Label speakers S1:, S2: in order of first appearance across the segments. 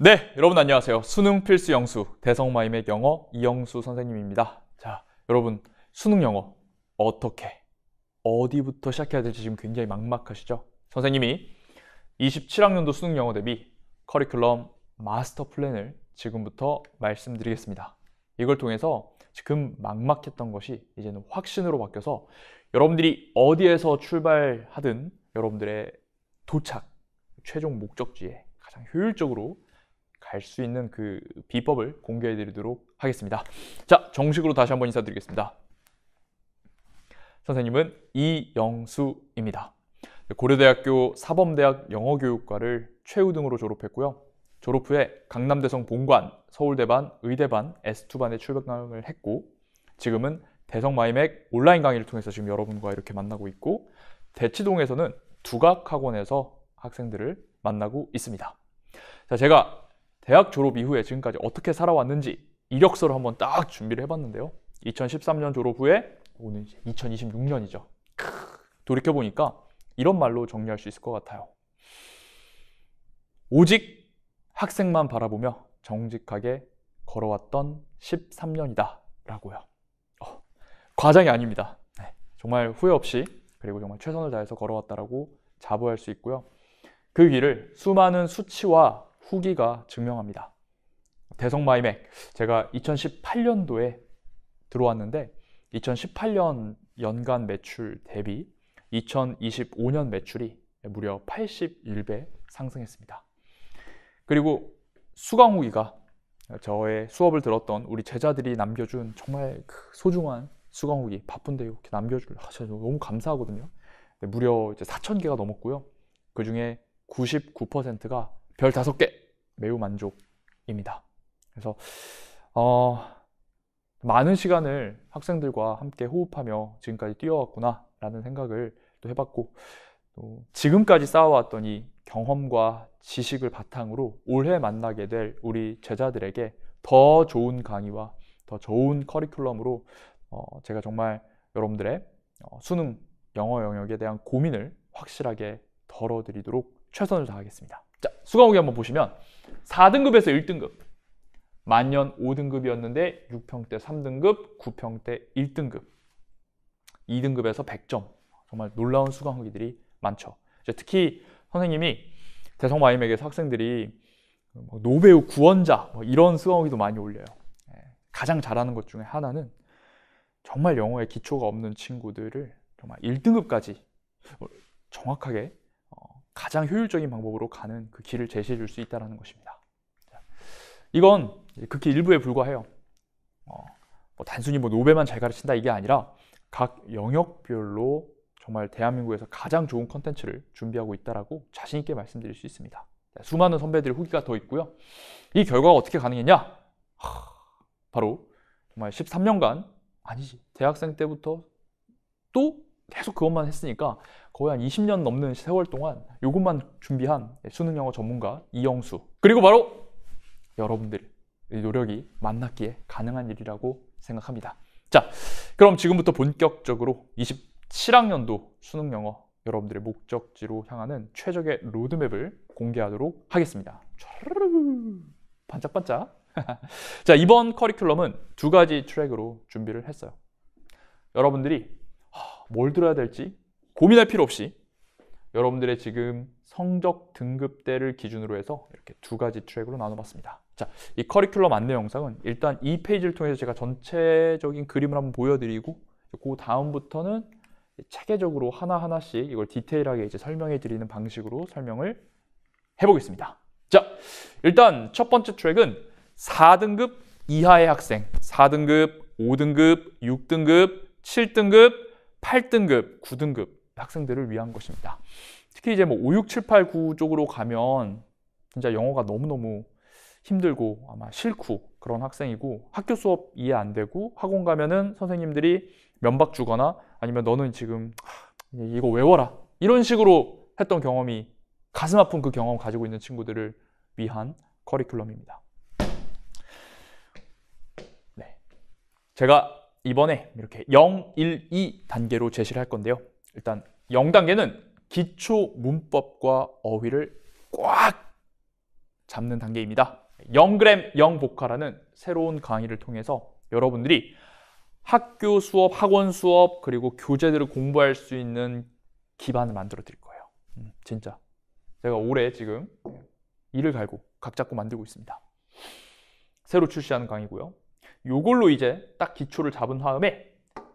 S1: 네, 여러분 안녕하세요. 수능 필수 영수 대성마이맥 영어 이영수 선생님입니다. 자, 여러분 수능 영어 어떻게 어디부터 시작해야 될지 지금 굉장히 막막하시죠? 선생님이 27학년도 수능 영어 대비 커리큘럼 마스터 플랜을 지금부터 말씀드리겠습니다. 이걸 통해서 지금 막막했던 것이 이제는 확신으로 바뀌어서 여러분들이 어디에서 출발하든 여러분들의 도착, 최종 목적지에 가장 효율적으로 갈 수 있는 그 비법을 공개해 드리도록 하겠습니다. 자, 정식으로 다시 한번 인사드리겠습니다. 선생님은 이영수입니다. 고려대학교 사범대학 영어교육과를 최우등으로 졸업했고요. 졸업 후에 강남대성 본관, 서울대반, 의대반, S2반에 출강을 했고, 지금은 대성마이맥 온라인 강의를 통해서 지금 여러분과 이렇게 만나고 있고, 대치동에서는 두각학원에서 학생들을 만나고 있습니다. 자, 제가 대학 졸업 이후에 지금까지 어떻게 살아왔는지 이력서를 한번 딱 준비를 해봤는데요. 2013년 졸업 후에 오늘 이제 2026년이죠. 돌이켜보니까 이런 말로 정리할 수 있을 것 같아요. 오직 학생만 바라보며 정직하게 걸어왔던 13년이다 라고요. 과장이 아닙니다. 네, 정말 후회 없이 그리고 정말 최선을 다해서 걸어왔다라고 자부할 수 있고요. 그 길을 수많은 수치와 후기가 증명합니다. 대성마이맥, 제가 2018년도에 들어왔는데 2018년 연간 매출 대비 2025년 매출이 무려 81배 상승했습니다. 그리고 수강 후기가 저의 수업을 들었던 우리 제자들이 남겨준 정말 소중한 수강 후기, 바쁜데 이렇게 남겨줄 너무 감사하거든요. 무려 이제 4,000개가 넘었고요. 그 중에 99%가 별 5개, 매우 만족입니다. 그래서 많은 시간을 학생들과 함께 호흡하며 지금까지 뛰어왔구나 라는 생각을 또 해봤고, 또 지금까지 쌓아왔던 이 경험과 지식을 바탕으로 올해 만나게 될 우리 제자들에게 더 좋은 강의와 더 좋은 커리큘럼으로 제가 정말 여러분들의 수능 영어 영역에 대한 고민을 확실하게 덜어드리도록 최선을 다하겠습니다. 자, 수강 후기 한번 보시면 4등급에서 1등급, 만년 5등급이었는데 6평대 3등급, 9평대 1등급, 2등급에서 100점, 정말 놀라운 수강 후기들이 많죠. 이제 특히 선생님이 대성마이맥에서 학생들이 노배우 구원자 이런 수강 후기도 많이 올려요. 가장 잘하는 것 중에 하나는 정말 영어에 기초가 없는 친구들을 정말 1등급까지 정확하게 가장 효율적인 방법으로 가는 그 길을 제시해 줄 수 있다는 것입니다. 이건 극히 일부에 불과해요. 단순히 노베만 잘 가르친다 이게 아니라 각 영역별로 정말 대한민국에서 가장 좋은 컨텐츠를 준비하고 있다라고 자신 있게 말씀드릴 수 있습니다. 수많은 선배들의 후기가 더 있고요. 이 결과가 어떻게 가능했냐? 바로 정말 13년간, 아니지, 대학생 때부터 또 계속 그것만 했으니까 거의 한 20년 넘는 세월 동안 이것만 준비한 수능 영어 전문가 이영수, 그리고 바로 여러분들의 노력이 만났기에 가능한 일이라고 생각합니다. 자, 그럼 지금부터 본격적으로 27학년도 수능 영어 여러분들의 목적지로 향하는 최적의 로드맵을 공개하도록 하겠습니다. 반짝반짝. 자, 이번 커리큘럼은 2가지 트랙으로 준비를 했어요. 여러분들이 뭘 들어야 될지 고민할 필요 없이 여러분들의 지금 성적 등급대를 기준으로 해서 이렇게 2가지 트랙으로 나눠봤습니다. 자, 이 커리큘럼 안내 영상은 일단 이 페이지를 통해서 제가 전체적인 그림을 한번 보여드리고, 그 다음부터는 체계적으로 하나하나씩 이걸 디테일하게 이제 설명해 드리는 방식으로 설명을 해보겠습니다. 자, 일단 첫 번째 트랙은 4등급 이하의 학생, 4등급, 5등급, 6등급, 7등급, 8등급, 9등급 학생들을 위한 것입니다. 특히 이제 5, 6, 7, 8, 9 쪽으로 가면 진짜 영어가 너무너무 힘들고 아마 싫고 그런 학생이고, 학교 수업 이해 안 되고 학원 가면은 선생님들이 면박 주거나 아니면 너는 지금 이거 외워라 이런 식으로 했던 경험이, 가슴 아픈 그 경험 가지고 있는 친구들을 위한 커리큘럼입니다. 네, 제가 이번에 이렇게 0, 1, 2 단계로 제시를 할 건데요. 일단 0단계는 기초 문법과 어휘를 꽉 잡는 단계입니다. 0g 0복화라는 새로운 강의를 통해서 여러분들이 학교 수업, 학원 수업, 그리고 교재들을 공부할 수 있는 기반을 만들어 드릴 거예요. 진짜. 제가 올해 지금 이를 갈고 각 잡고 만들고 있습니다. 새로 출시하는 강의고요. 요걸로 이제 딱 기초를 잡은 다음에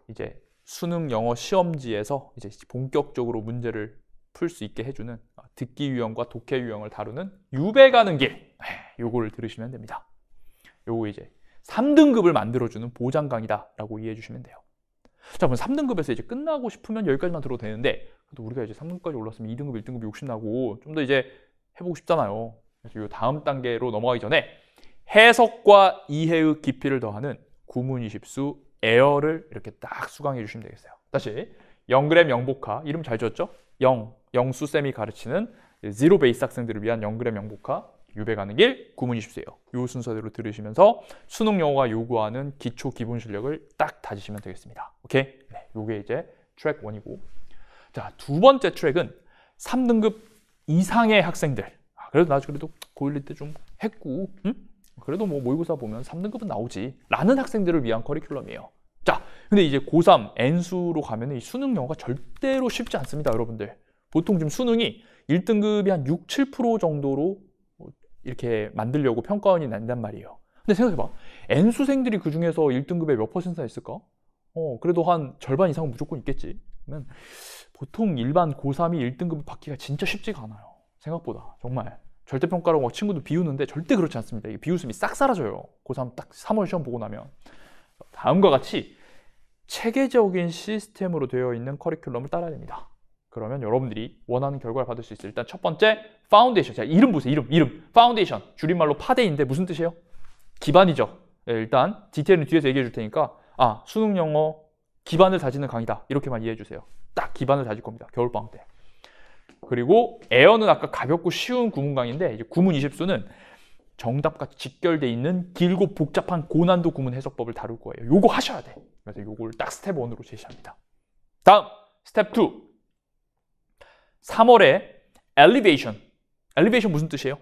S1: 이제 수능 영어 시험지에서 이제 본격적으로 문제를 풀 수 있게 해주는 듣기 유형과 독해 유형을 다루는 유배 가는 길, 요거를 들으시면 됩니다. 요거 이제 3등급을 만들어주는 보장 강의다라고 이해해 주시면 돼요. 자, 그럼 3등급에서 이제 끝나고 싶으면 여기까지만 들어도 되는데, 그래도 우리가 이제 3등급까지 올랐으면 2등급, 1등급 욕심나고 좀 더 이제 해보고 싶잖아요. 그래서 요 다음 단계로 넘어가기 전에 해석과 이해의 깊이를 더하는 구문 20수 에어를 이렇게 딱 수강해 주시면 되겠어요. 다시 0g 0복화, 이름 잘 지었죠? 영수쌤이 가르치는 제로 베이스 학생들을 위한 0g 0복화, 유배 가는 길, 구문 20수예요. 이 순서대로 들으시면서 수능 영어가 요구하는 기초 기본 실력을 딱 다지시면 되겠습니다. 오케이? 네, 요게 이제 트랙 1이고. 자, 두 번째 트랙은 3등급 이상의 학생들. 그래도 나 그래도 고1 때 좀 했고, 그래도 뭐 모의고사 보면 3등급은 나오지 라는 학생들을 위한 커리큘럼이에요. 자, 근데 이제 고3 N수로 가면 이 수능 영어가 절대로 쉽지 않습니다, 여러분들. 보통 지금 수능이 1등급이 한 6, 7% 정도로 이렇게 만들려고 평가원이 난단 말이에요. 근데 생각해봐. N수생들이 그 중에서 1등급에 몇 퍼센트나 있을까? 그래도 한 절반 이상은 무조건 있겠지. 그러면 보통 일반 고3이 1등급을 받기가 진짜 쉽지가 않아요. 생각보다. 정말. 절대평가라고 막 친구들 비우는데 절대 그렇지 않습니다. 이게 비웃음이 싹 사라져요. 고3 딱 3월 시험 보고 나면. 다음과 같이 체계적인 시스템으로 되어 있는 커리큘럼을 따라야 됩니다. 그러면 여러분들이 원하는 결과를 받을 수 있어요. 일단 첫 번째, 파운데이션. 자, 이름 보세요. 이름. 파운데이션. 줄임말로 파데이인데 무슨 뜻이에요? 기반이죠. 네, 일단 디테일은 뒤에서 얘기해 줄 테니까 수능 영어 기반을 다지는 강의다. 이렇게만 이해해 주세요. 딱 기반을 다질 겁니다. 겨울방학 때. 그리고 에어는 아까 가볍고 쉬운 구문 강의인데 이제 구문 20수는 정답과 직결돼 있는 길고 복잡한 고난도 구문 해석법을 다룰 거예요. 요거 하셔야 돼. 그래서 요걸 딱 스텝 1으로 제시합니다. 다음 스텝 2. 3월에 엘리베이션. 엘리베이션 무슨 뜻이에요?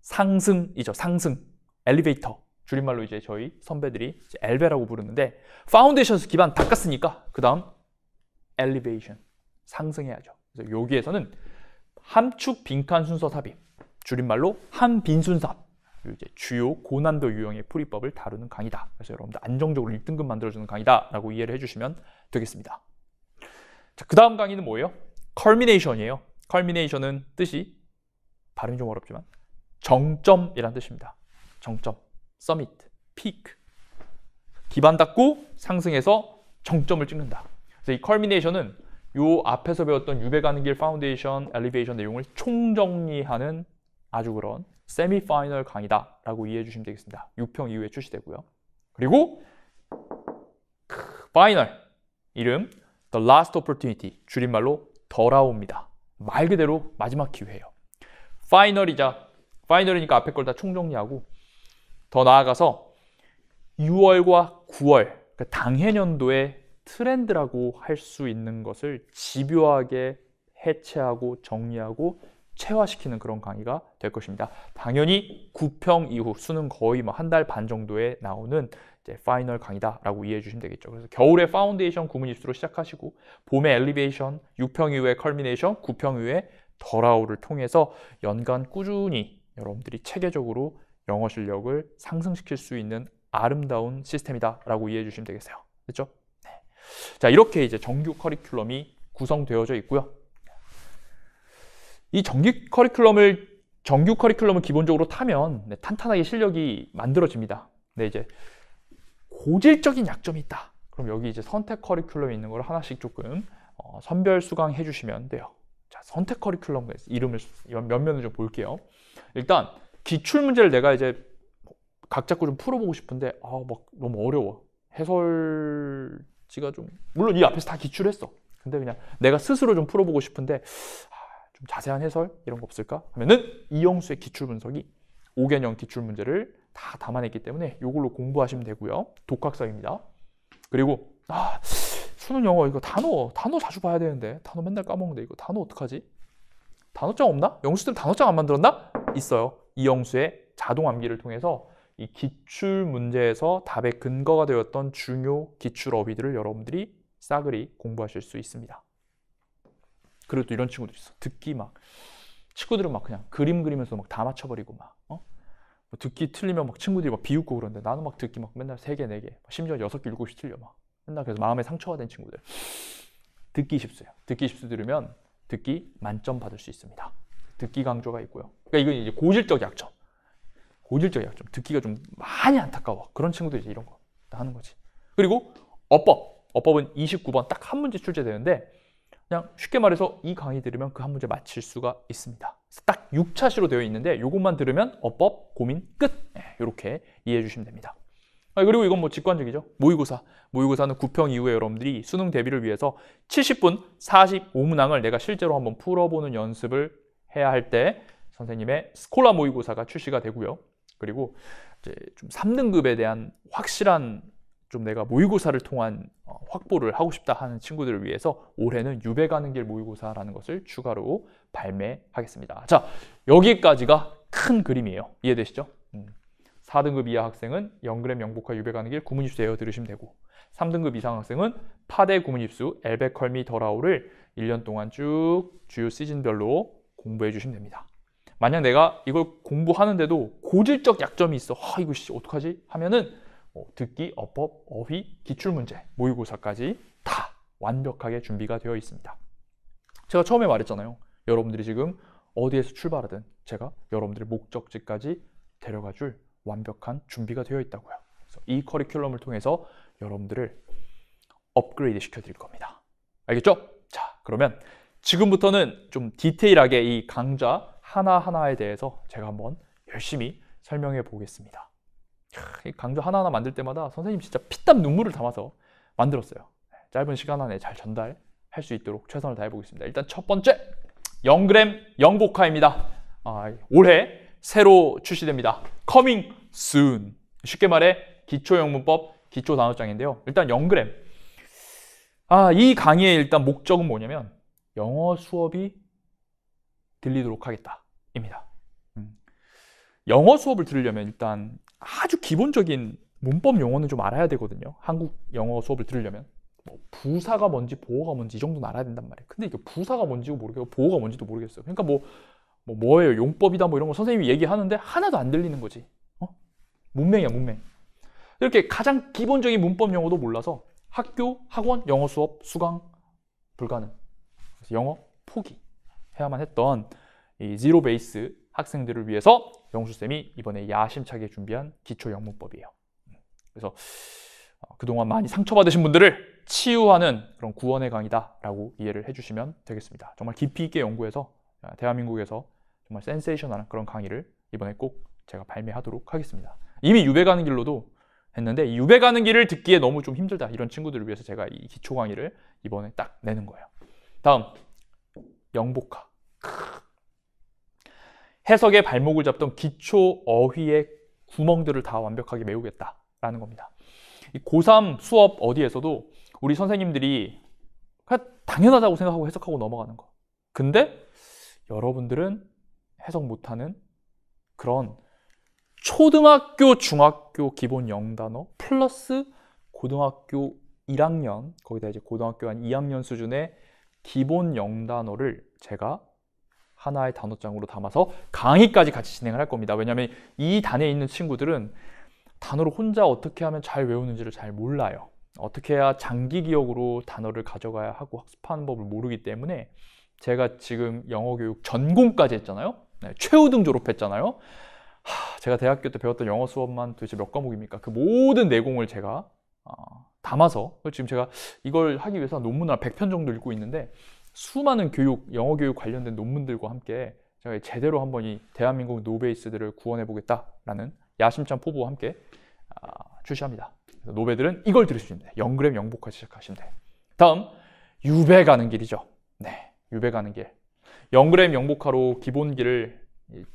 S1: 상승이죠. 상승. 엘리베이터. 줄임말로 이제 저희 선배들이 이제 엘베라고 부르는데 파운데이션에서 기반 닦았으니까 그 다음 엘리베이션. 상승해야죠. 그래서 여기에서는 함축 빈칸 순서 삽입. 줄임말로 함빈순삽. 이제 주요 고난도 유형의 풀이법을 다루는 강의다. 그래서 여러분들 안정적으로 1등급 만들어주는 강의다라고 이해를 해주시면 되겠습니다. 자, 그 다음 강의는 뭐예요? culmination이에요. culmination은 뜻이 발음이 좀 어렵지만 정점이란 뜻입니다. 정점, summit, peak. 기반 닦고 상승해서 정점을 찍는다. 그래서 이 culmination은 요 앞에서 배웠던 유배 가는 길, 파운데이션, 엘리베이션 내용을 총정리하는 아주 그런 세미파이널 강의다라고 이해해 주시면 되겠습니다. 6평 이후에 출시되고요. 그리고 파이널, 이름 The Last Opportunity, 줄임말로 돌아옵니다. 말 그대로 마지막 기회예요. 파이널이니까 앞에 걸 다 총정리하고 더 나아가서 6월과 9월, 그러니까 당해년도의 트렌드라고 할 수 있는 것을 집요하게 해체하고 정리하고 체화시키는 그런 강의가 될 것입니다. 당연히 9평 이후 수능 거의 뭐 한 달 반 정도에 나오는 이제 파이널 강의다라고 이해해 주시면 되겠죠. 그래서 겨울에 파운데이션 구문 입수로 시작하시고 봄에 엘리베이션, 6평 이후에 컬미네이션, 9평 이후에 더라오를 통해서 연간 꾸준히 여러분들이 체계적으로 영어 실력을 상승시킬 수 있는 아름다운 시스템이다라고 이해해 주시면 되겠어요. 됐죠? 네. 자, 이렇게 이제 정규 커리큘럼이 구성되어져 있고요. 이 정규 커리큘럼을 기본적으로 타면 탄탄하게 실력이 만들어집니다. 근데 이제 고질적인 약점이 있다. 그럼 여기 이제 선택 커리큘럼이 있는 걸 하나씩 조금 선별 수강해 주시면 돼요. 자, 선택 커리큘럼 이름을 몇 면을 좀 볼게요. 일단 기출 문제를 내가 이제 각 잡고 좀 풀어보고 싶은데 막 너무 어려워. 해설지가 좀 물론 이 앞에서 다 기출했어. 근데 그냥 내가 스스로 좀 풀어보고 싶은데 좀 자세한 해설 이런 거 없을까? 하면은 이영수의 기출 분석이 5개년 기출 문제를 다 담아냈기 때문에 이걸로 공부하시면 되고요. 독학사입니다. 그리고 수능 영어 이거 단어 자주 봐야 되는데 단어 맨날 까먹는데 이거 단어 어떡하지? 단어장 없나? 영수들 단어장 안 만들었나? 있어요. 이영수의 자동 암기를 통해서 이 기출 문제에서 답의 근거가 되었던 중요 기출 어휘들을 여러분들이 싸그리 공부하실 수 있습니다. 그리고 또 이런 친구들 있어. 듣기 막 친구들은 막 그냥 그림 그리면서 막 다 맞춰버리고 막 뭐 듣기 틀리면 막 친구들이 막 비웃고 그러는데 나는 막 듣기 막 맨날 3개, 4개, 심지어 6개, 7개 틀려 막 맨날 그래서 마음에 상처가 된 친구들. 듣기 십수예요. 듣기 십수 들으면 듣기 만점 받을 수 있습니다. 듣기 강조가 있고요. 그러니까 이건 이제 고질적 약점. 고질적 약점. 듣기가 좀 많이 안타까워. 그런 친구들이 이제 이런 거 하는 거지. 그리고 어법. 어법은 29번 딱 한 문제 출제되는데 그냥 쉽게 말해서 이 강의 들으면 그 한 문제 맞힐 수가 있습니다. 딱 6차시로 되어 있는데 이것만 들으면 어법 고민 끝. 이렇게 이해해 주시면 됩니다. 그리고 이건 뭐 직관적이죠. 모의고사. 모의고사는 9평 이후에 여러분들이 수능 대비를 위해서 70분 45문항을 내가 실제로 한번 풀어보는 연습을 해야 할 때 선생님의 스콜라 모의고사가 출시가 되고요. 그리고 이제 좀 3등급에 대한 확실한 좀 내가 모의고사를 통한 확보를 하고 싶다 하는 친구들을 위해서 올해는 유배 가는 길 모의고사라는 것을 추가로 발매하겠습니다. 자, 여기까지가 큰 그림이에요. 이해되시죠? 4등급 이하 학생은 영그램 영복화 유배 가는 길 구문입수 외워 들으시면 되고 3등급 이상 학생은 파대 구문입수 엘베컬미 더라우를 1년 동안 쭉 주요 시즌별로 공부해 주시면 됩니다. 만약 내가 이걸 공부하는데도 고질적 약점이 있어. 이거 어떡하지? 하면은 듣기, 어법, 어휘, 기출문제, 모의고사까지 다 완벽하게 준비가 되어 있습니다. 제가 처음에 말했잖아요. 여러분들이 지금 어디에서 출발하든 제가 여러분들의 목적지까지 데려가 줄 완벽한 준비가 되어 있다고요. 그래서 이 커리큘럼을 통해서 여러분들을 업그레이드 시켜드릴 겁니다. 알겠죠? 자, 그러면 지금부터는 좀 디테일하게 이 강좌 하나하나에 대해서 제가 한번 열심히 설명해 보겠습니다. 이 강좌 하나하나 만들 때마다 선생님 진짜 피땀 눈물을 담아서 만들었어요. 짧은 시간 안에 잘 전달할 수 있도록 최선을 다해 보겠습니다. 일단 첫 번째, 영그램 영복화입니다. 올해 새로 출시됩니다. Coming soon. 쉽게 말해 기초영문법 기초단어장인데요. 일단 영그램. 이 강의의 일단 목적은 뭐냐면 영어 수업이 들리도록 하겠다입니다. 영어 수업을 들으려면 일단 아주 기본적인 문법 용어는 좀 알아야 되거든요. 한국 영어 수업을 들으려면 뭐 부사가 뭔지 보어가 뭔지 이 정도는 알아야 된단 말이에요. 근데 이게 부사가 뭔지도 모르겠고 보어가 뭔지도 모르겠어요. 그러니까 뭐예요? 용법이다 뭐 이런 거 선생님이 얘기하는데 하나도 안 들리는 거지. 문맹이야, 문맹. 이렇게 가장 기본적인 문법 용어도 몰라서 학교, 학원, 영어 수업, 수강 불가능. 그래서 영어 포기해야만 했던 이 지로 베이스 학생들을 위해서 영수쌤이 이번에 야심차게 준비한 기초 영문법이에요. 그래서 그동안 많이 상처받으신 분들을 치유하는 그런 구원의 강의다라고 이해를 해주시면 되겠습니다. 정말 깊이 있게 연구해서 대한민국에서 정말 센세이셔널한 그런 강의를 이번에 꼭 제가 발매하도록 하겠습니다. 이미 유배 가는 길로도 했는데 이 유배 가는 길을 듣기에 너무 좀 힘들다 이런 친구들을 위해서 제가 이 기초 강의를 이번에 딱 내는 거예요. 다음, 영복화. 해석의 발목을 잡던 기초 어휘의 구멍들을 다 완벽하게 메우겠다라는 겁니다. 이 고3 수업 어디에서도 우리 선생님들이 그냥 당연하다고 생각하고 해석하고 넘어가는 거. 근데 여러분들은 해석 못하는 그런 초등학교, 중학교 기본 영단어 플러스 고등학교 1학년, 거기다 이제 고등학교 한 2학년 수준의 기본 영단어를 제가 하나의 단어장으로 담아서 강의까지 같이 진행을 할 겁니다. 왜냐하면 이 단에 있는 친구들은 단어를 혼자 어떻게 하면 잘 외우는지를 잘 몰라요. 어떻게 해야 장기 기억으로 단어를 가져가야 하고 학습하는 법을 모르기 때문에 제가 지금 영어 교육 전공까지 했잖아요. 최우등 졸업했잖아요. 제가 대학교 때 배웠던 영어 수업만 도대체 몇 과목입니까? 그 모든 내공을 제가 담아서 지금 제가 이걸 하기 위해서 논문을 100편 정도 읽고 있는데 수많은 영어 교육 관련된 논문들과 함께 제가 제대로 한번 이 대한민국 노베이스들을 구원해보겠다라는 야심찬 포부와 함께 출시합니다. 노베들은 이걸 들으시면 돼요. 영그램 영복화 시작하시면 돼요. 다음, 유배 가는 길이죠. 네, 유배 가는 길. 영그램 영복화로 기본기를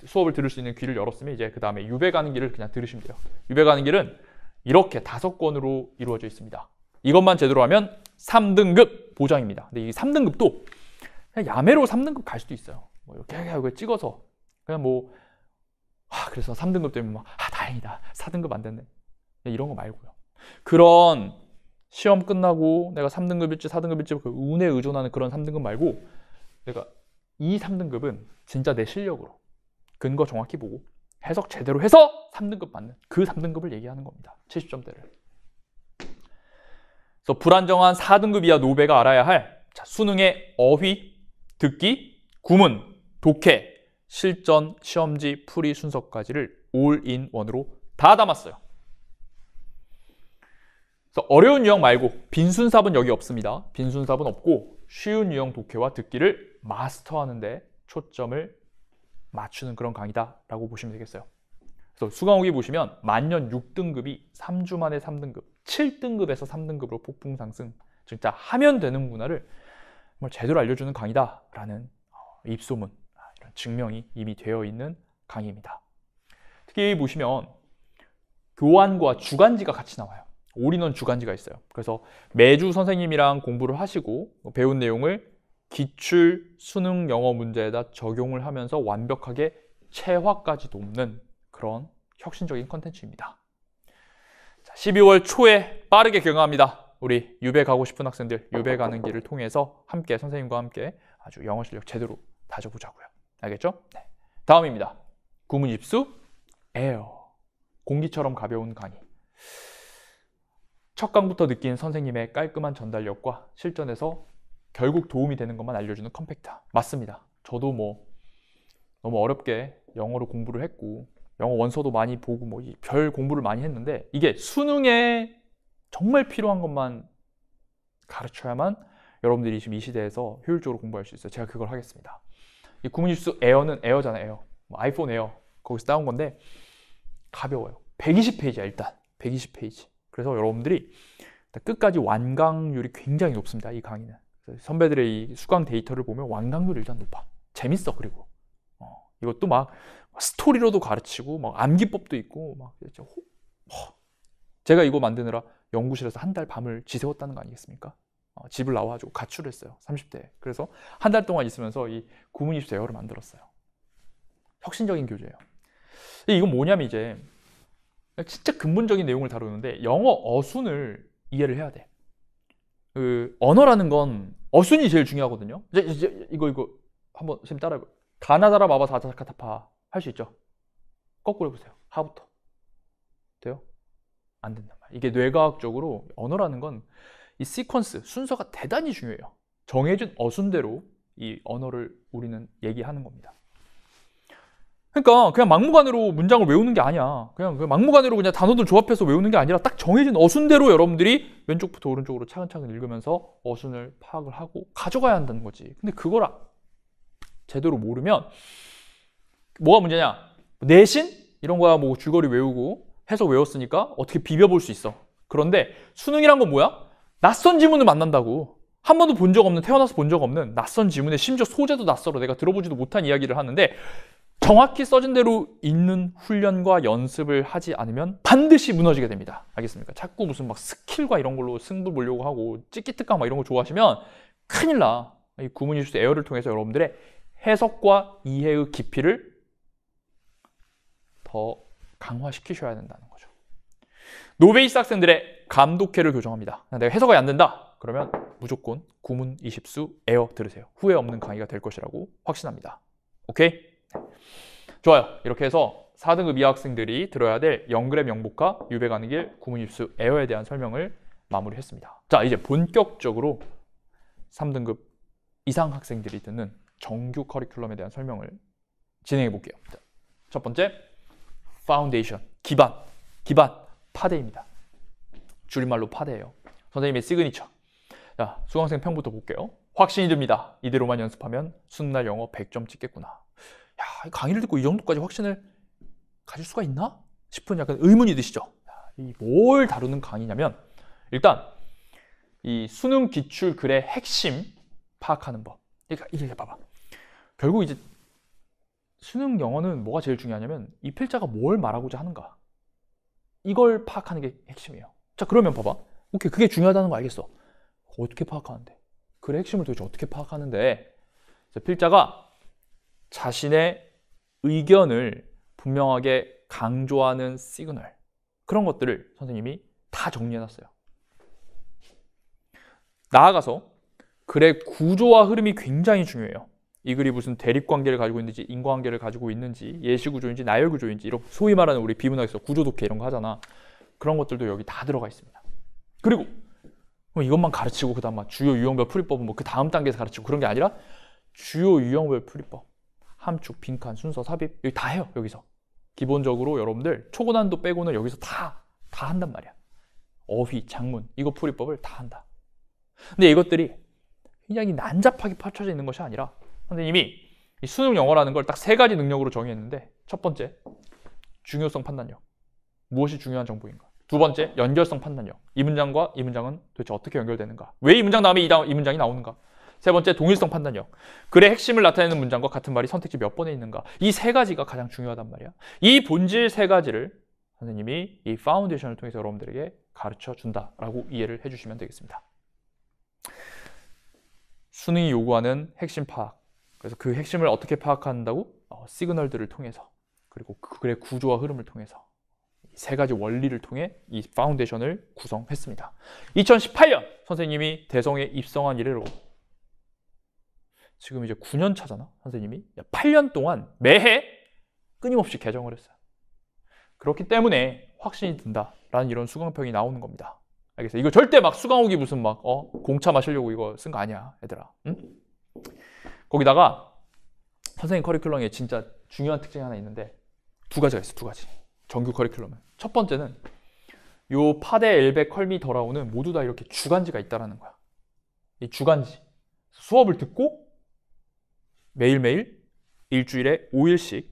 S1: 수업을 들을 수 있는 귀를 열었으면 이제 그 다음에 유배 가는 길을 그냥 들으시면 돼요. 유배 가는 길은 이렇게 5권으로 이루어져 있습니다. 이것만 제대로 하면 3등급 보장입니다. 근데 이 3등급도 그냥 야매로 3등급 갈 수도 있어요. 뭐 이렇게 찍어서 그냥 뭐 그래서 3등급 되면 막 다행이다. 4등급 안 됐네. 이런 거 말고요. 그런 시험 끝나고 내가 3등급일지 4등급일지 그 운에 의존하는 그런 3등급 말고 내가 이 3등급은 진짜 내 실력으로 근거 정확히 보고 해석 제대로 해서 3등급 받는 그 3등급을 얘기하는 겁니다. 70점대를. 그래서 불안정한 4등급 이하 노베가 알아야 할 수능의 어휘, 듣기, 구문, 독해, 실전, 시험지, 풀이 순서까지를 올인원으로 다 담았어요. 그래서 어려운 유형 말고 빈순삽은 여기 없습니다. 빈순삽은 없고 쉬운 유형 독해와 듣기를 마스터하는 데 초점을 맞추는 그런 강의다라고 보시면 되겠어요. 그래서 수강후기 보시면 만년 6등급이 3주 만에 3등급, 7등급에서 3등급으로 폭풍 상승, 진짜 하면 되는구나를 정말 제대로 알려주는 강의다라는 입소문, 이런 증명이 이미 되어 있는 강의입니다. 특히 보시면 교환과 주간지가 같이 나와요. 올인원 주간지가 있어요. 그래서 매주 선생님이랑 공부를 하시고 배운 내용을 기출 수능 영어 문제에다 적용을 하면서 완벽하게 체화까지 돕는 그런 혁신적인 컨텐츠입니다. 12월 초에 빠르게 개강합니다. 우리 유배 가고 싶은 학생들 유배 가는 길을 통해서 함께 선생님과 함께 아주 영어 실력 제대로 다져보자고요. 알겠죠? 네. 다음입니다. 구문 입수 에어. 공기처럼 가벼운 강의. 첫 강부터 느낀 선생님의 깔끔한 전달력과 실전에서 결국 도움이 되는 것만 알려주는 컴팩트. 맞습니다. 저도 뭐 너무 어렵게 영어로 공부를 했고 영어 원서도 많이 보고 뭐 별 공부를 많이 했는데 이게 수능에 정말 필요한 것만 가르쳐야만 여러분들이 지금 이 시대에서 효율적으로 공부할 수 있어요. 제가 그걸 하겠습니다. 이 구문입수 에어는 에어잖아요. 에어. 뭐 아이폰 에어 거기서 따온 건데 가벼워요. 120페이지야 일단. 120페이지. 그래서 여러분들이 끝까지 완강률이 굉장히 높습니다. 이 강의는. 선배들의 이 수강 데이터를 보면 완강률이 일단 높아. 재밌어. 그리고 이것도 막 스토리로도 가르치고 막 암기법도 있고 막 제가 이거 만드느라 연구실에서 한 달 밤을 지새웠다는 거 아니겠습니까? 집을 나와가지고 가출을 했어요. 30대. 그래서 한 달 동안 있으면서 이 구문입수 에어를 만들었어요. 혁신적인 교재예요. 이건 뭐냐면 이제 진짜 근본적인 내용을 다루는데 영어 어순을 이해를 해야 돼. 그 언어라는 건 어순이 제일 중요하거든요. 이거 한번 선생님 따라해봐요. 가나다라 마바 사자카타파 할 수 있죠? 거꾸로 해보세요. 하부터. 돼요? 안 된단 말이에요. 이게 뇌과학적으로 언어라는 건 이 시퀀스, 순서가 대단히 중요해요. 정해진 어순대로 이 언어를 우리는 얘기하는 겁니다. 그러니까 그냥 막무가내로 문장을 외우는 게 아니야. 그냥 막무가내로 그냥 단어들 조합해서 외우는 게 아니라 딱 정해진 어순대로 여러분들이 왼쪽부터 오른쪽으로 차근차근 읽으면서 어순을 파악을 하고 가져가야 한다는 거지. 근데 그걸 제대로 모르면 뭐가 문제냐? 내신? 이런 거야 뭐 줄거리 외우고 해석 외웠으니까 어떻게 비벼볼 수 있어. 그런데 수능이란 건 뭐야? 낯선 지문을 만난다고. 한 번도 본 적 없는, 태어나서 본 적 없는 낯선 지문에 심지어 소재도 낯설어. 내가 들어보지도 못한 이야기를 하는데 정확히 써진 대로 읽는 훈련과 연습을 하지 않으면 반드시 무너지게 됩니다. 알겠습니까? 자꾸 무슨 막 스킬과 이런 걸로 승부 보려고 하고 찍기특강 막 이런 거 좋아하시면 큰일 나. 이 구문입수 에어를 통해서 여러분들의 해석과 이해의 깊이를 더 강화시키셔야 된다는 거죠. 노베이스 학생들의 감독회를 교정합니다. 내가 해석이 안 된다. 그러면 무조건 구문 20수 에어 들으세요. 후회 없는 강의가 될 것이라고 확신합니다. 오케이? 좋아요. 이렇게 해서 4등급 이하 학생들이 들어야 될 영그램 영복과 유배 가는 길 구문 입수 에어에 대한 설명을 마무리했습니다. 자, 이제 본격적으로 3등급 이상 학생들이 듣는 정규 커리큘럼에 대한 설명을 진행해 볼게요. 첫 번째, 파운데이션, 기반, 파데입니다. 줄임말로 파데예요. 선생님의 시그니처. 자, 수강생 평부터 볼게요. 확신이 듭니다. 이대로만 연습하면 수능날 영어 100점 찍겠구나. 야, 강의를 듣고 이 정도까지 확신을 가질 수가 있나? 싶은 약간 의문이 드시죠? 이 뭘 다루는 강의냐면 일단 이 수능 기출 글의 핵심 파악하는 법. 그러니까 이게 봐봐. 결국 이제 수능 영어는 뭐가 제일 중요하냐면 이 필자가 뭘 말하고자 하는가. 이걸 파악하는 게 핵심이에요. 자, 그러면 봐봐. 오케이, 그게 중요하다는 거 알겠어. 어떻게 파악하는데? 글의 핵심을 도대체 어떻게 파악하는데? 필자가 자신의 의견을 분명하게 강조하는 시그널, 그런 것들을 선생님이 다 정리해놨어요. 나아가서 글의 구조와 흐름이 굉장히 중요해요. 이 글이 무슨 대립관계를 가지고 있는지, 인과관계를 가지고 있는지, 예시구조인지, 나열구조인지, 이런 소위 말하는 우리 비문학에서 구조독해 이런 거 하잖아. 그런 것들도 여기 다 들어가 있습니다. 그리고 이것만 가르치고 그 다음 막 주요 유형별 풀이법은 뭐 그 다음 단계에서 가르치고 그런 게 아니라 주요 유형별 풀이법, 함축, 빈칸, 순서, 삽입 여기 다 해요. 여기서 기본적으로 여러분들 초고난도 빼고는 여기서 다 한단 말이야. 어휘, 작문, 이거 풀이법을 다 한다. 근데 이것들이 굉장히 난잡하게 펼쳐져 있는 것이 아니라 선생님이 이 수능 영어라는 걸 딱 3가지 능력으로 정의했는데, 첫 번째, 중요성 판단력. 무엇이 중요한 정보인가. 두 번째, 연결성 판단력. 이 문장과 이 문장은 도대체 어떻게 연결되는가. 왜 이 문장 다음에 이 문장이 나오는가. 세 번째, 동일성 판단력. 글의 핵심을 나타내는 문장과 같은 말이 선택지 몇 번에 있는가. 이 3가지가 가장 중요하단 말이야. 이 본질 3가지를 선생님이 이 파운데이션을 통해서 여러분들에게 가르쳐 준다라고 이해를 해주시면 되겠습니다. 수능이 요구하는 핵심 파악. 그래서 그 핵심을 어떻게 파악한다고? 시그널들을 통해서, 그리고 글의 구조와 흐름을 통해서, 이 3가지 원리를 통해 이 파운데이션을 구성했습니다. 2018년 선생님이 대성에 입성한 이래로 지금 이제 9년 차잖아. 선생님이 8년 동안 매해 끊임없이 개정을 했어요. 그렇기 때문에 확신이 든다라는 이런 수강평이 나오는 겁니다. 알겠어? 이거 절대 막 수강호기 무슨 막 공차 마시려고 이거 쓴 거 아니야, 얘들아. 응? 거기다가 선생님 커리큘럼에 진짜 중요한 특징이 하나 있는데 2가지가 있어. 2가지. 정규 커리큘럼은. 첫 번째는 요 파데, 엘베, 컬미, 더라오는 모두 다 이렇게 주간지가 있다라는 거야. 이 주간지. 수업을 듣고 매일매일 일주일에 5일씩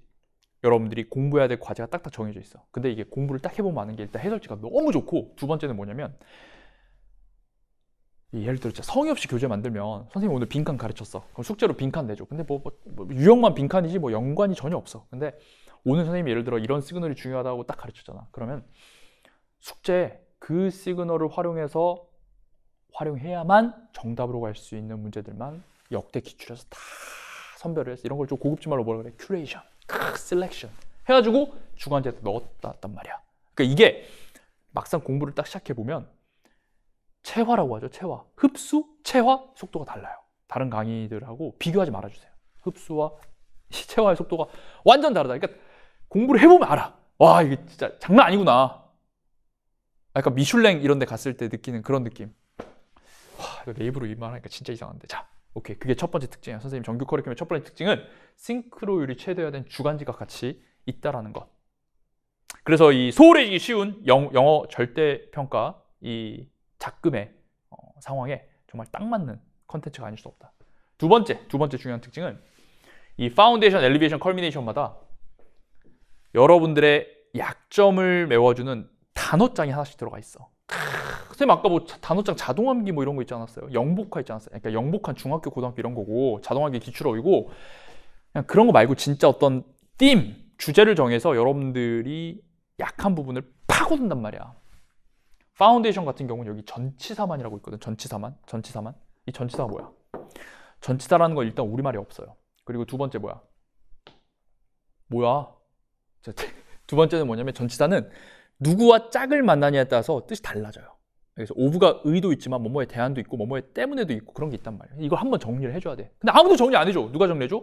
S1: 여러분들이 공부해야 될 과제가 딱딱 정해져 있어. 근데 이게 공부를 딱 해보면 아는 게 일단 해설지가 너무 좋고, 두 번째는 뭐냐면 예를 들어 성의 없이 교재 만들면 선생님 오늘 빈칸 가르쳤어. 그럼 숙제로 빈칸 내줘. 근데 뭐 유형만 빈칸이지 뭐 연관이 전혀 없어. 근데 오늘 선생님이 예를 들어 이런 시그널이 중요하다고 딱 가르쳤잖아. 그러면 숙제에 그 시그널을 활용해야만 정답으로 갈 수 있는 문제들만 역대 기출해서 다 선별을 해서, 이런 걸 좀 고급진 말로 뭐라 그래? 큐레이션, 셀렉션 해가지고 주간지에 넣었단 말이야. 그러니까 이게 막상 공부를 딱 시작해보면 체화라고 하죠. 체화. 흡수, 체화 속도가 달라요. 다른 강의들하고 비교하지 말아주세요. 흡수와 체화의 속도가 완전 다르다. 그러니까 공부를 해보면 알아. 와, 이게 진짜 장난 아니구나. 약간 미슐랭 이런 데 갔을 때 느끼는 그런 느낌. 와, 이거 내 입으로 이 말하니까 진짜 이상한데. 자, 오케이. 그게 첫 번째 특징이에요. 선생님 정규 커리큘럼의 첫 번째 특징은 싱크로율이 최대화된 주간지가 같이 있다라는 것. 그래서 이 소홀해지기 쉬운 영어 절대평가, 이 작금의 상황에 정말 딱 맞는 컨텐츠가 아닐 수 없다. 두 번째 중요한 특징은 이 파운데이션, 엘리베이션, 컬미네이션마다 여러분들의 약점을 메워주는 단어장이 하나씩 들어가 있어. 선생님 아까 뭐 단어장 자동암기 뭐 이런 거 있지 않았어요? 영복화 있지 않았어요? 그러니까 영복한 중학교, 고등학교 이런 거고, 자동암기 기출어이고, 그냥 그런 거 말고 진짜 어떤 주제를 정해서 여러분들이 약한 부분을 파고든단 말이야. 파운데이션 같은 경우는 여기 전치사만이라고 있거든. 전치사만. 이 전치사가 뭐야? 전치사라는 건 일단 우리말이 없어요. 그리고 두 번째 뭐야? 두 번째는 뭐냐면 전치사는 누구와 짝을 만나냐에 따라서 뜻이 달라져요. 그래서 오브가 의도 있지만 뭐뭐에 대한도 있고 뭐뭐에 때문에도 있고 그런 게 있단 말이야. 이걸 한번 정리를 해줘야 돼. 근데 아무도 정리 안 해줘. 누가 정리해줘?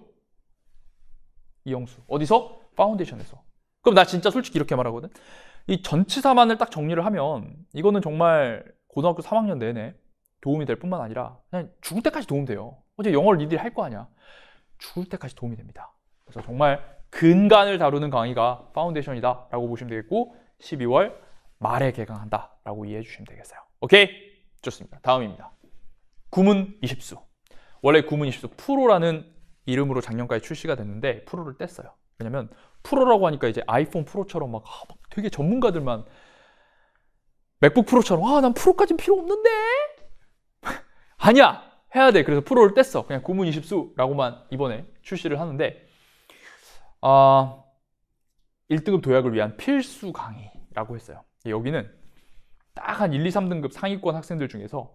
S1: 이영수. 어디서? 파운데이션에서. 그럼 나 진짜 솔직히 이렇게 말하거든. 이 전치사만을 딱 정리를 하면 이거는 정말 고등학교 3학년 내내 도움이 될 뿐만 아니라 그냥 죽을 때까지 도움 돼요. 어제 영어를 니들이 할 거 아니야. 죽을 때까지 도움이 됩니다. 그래서 정말 근간을 다루는 강의가 파운데이션이다 라고 보시면 되겠고, 12월 말에 개강한다 라고 이해해 주시면 되겠어요. 오케이? 좋습니다. 다음입니다. 구문 20수. 원래 구문 20수 프로라는 이름으로 작년까지 출시가 됐는데 프로를 뗐어요. 왜냐면 프로라고 하니까 이제 아이폰 프로처럼 막 되게 전문가들만, 맥북 프로처럼 난 프로까진 필요 없는데? 아니야! 해야 돼. 그래서 프로를 뗐어. 그냥 구문 20수라고만 이번에 출시를 하는데, 1등급 도약을 위한 필수 강의라고 했어요. 여기는 딱 한 1, 2, 3등급 상위권 학생들 중에서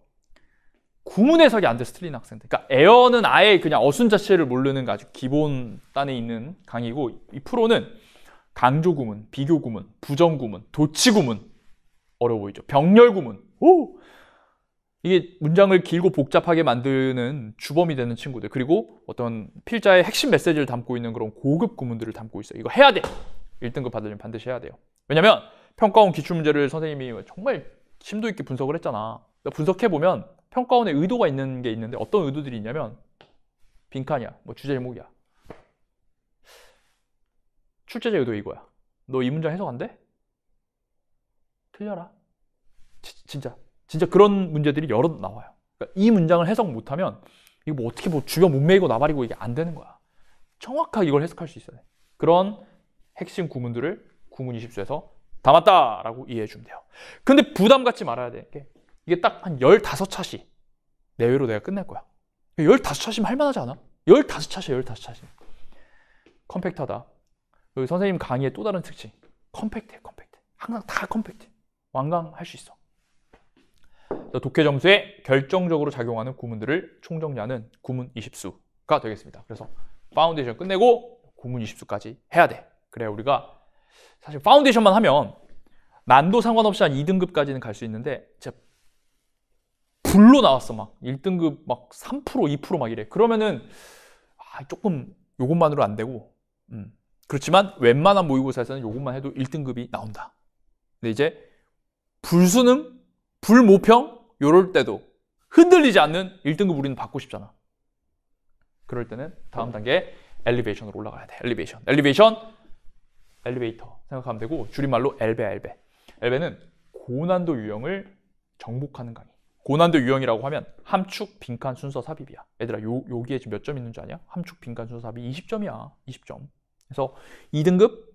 S1: 구문 해석이 안 돼서 틀린 학생들, 그러니까 에어는 아예 그냥 어순 자체를 모르는 아주 기본 단에 있는 강의고, 이 프로는 강조 구문, 비교 구문, 부정 구문, 도치 구문. 어려워 보이죠? 병렬 구문. 오! 이게 문장을 길고 복잡하게 만드는 주범이 되는 친구들. 그리고 어떤 필자의 핵심 메시지를 담고 있는 그런 고급 구문들을 담고 있어요. 이거 해야 돼! 1등급 받으려면 반드시 해야 돼요. 왜냐면 평가원 기출문제를 선생님이 정말 심도 있게 분석을 했잖아. 분석해보면 평가원에 의도가 있는 게 있는데 어떤 의도들이 있냐면 빈칸이야. 뭐 주제 제목이야. 출제자 의도 이거야. 너 이 문장 해석 안 돼? 틀려라. 진짜 그런 문제들이 여러 나와요. 그러니까 이 문장을 해석 못하면 이거 뭐 어떻게 뭐 주변 문맥이고 나발이고 이게 안 되는 거야. 정확하게 이걸 해석할 수 있어야 돼. 그런 핵심 구문들을 구문 20수에서 담았다라고 이해해 주면 돼요. 근데 부담 갖지 말아야 돼. 이게 딱 한 15차시 내외로 내가 끝낼 거야. 15차시면 할만하지 않아? 15차시야 15차시. 컴팩트하다. 여기 선생님 강의의 또 다른 특징. 컴팩트해. 항상 다 컴팩트. 완강할 수 있어. 독해 점수에 결정적으로 작용하는 구문들을 총정리하는 구문 20수가 되겠습니다. 그래서 파운데이션 끝내고 구문 20수까지 해야 돼. 그래야 우리가 사실 파운데이션만 하면 난도 상관없이 한 2등급까지는 갈 수 있는데 진짜 불로 나왔어. 막 1등급 막 3%, 2% 막 이래. 그러면은 조금 요것만으로 안 되고 그렇지만 웬만한 모의고사에서는 요것만 해도 1등급이 나온다. 근데 이제 불수능, 불모평 요럴 때도 흔들리지 않는 1등급 우리는 받고 싶잖아. 그럴 때는 다음 단계 엘리베이션으로 올라가야 돼. 엘리베이터 생각하면 되고 줄임말로 엘베. 엘베는 고난도 유형을 정복하는 강의. 고난도 유형이라고 하면 함축, 빈칸, 순서, 삽입이야. 얘들아 여기에 지금 몇 점 있는 줄 아냐? 함축, 빈칸, 순서, 삽입 20점이야. 20점. 그래서 2등급,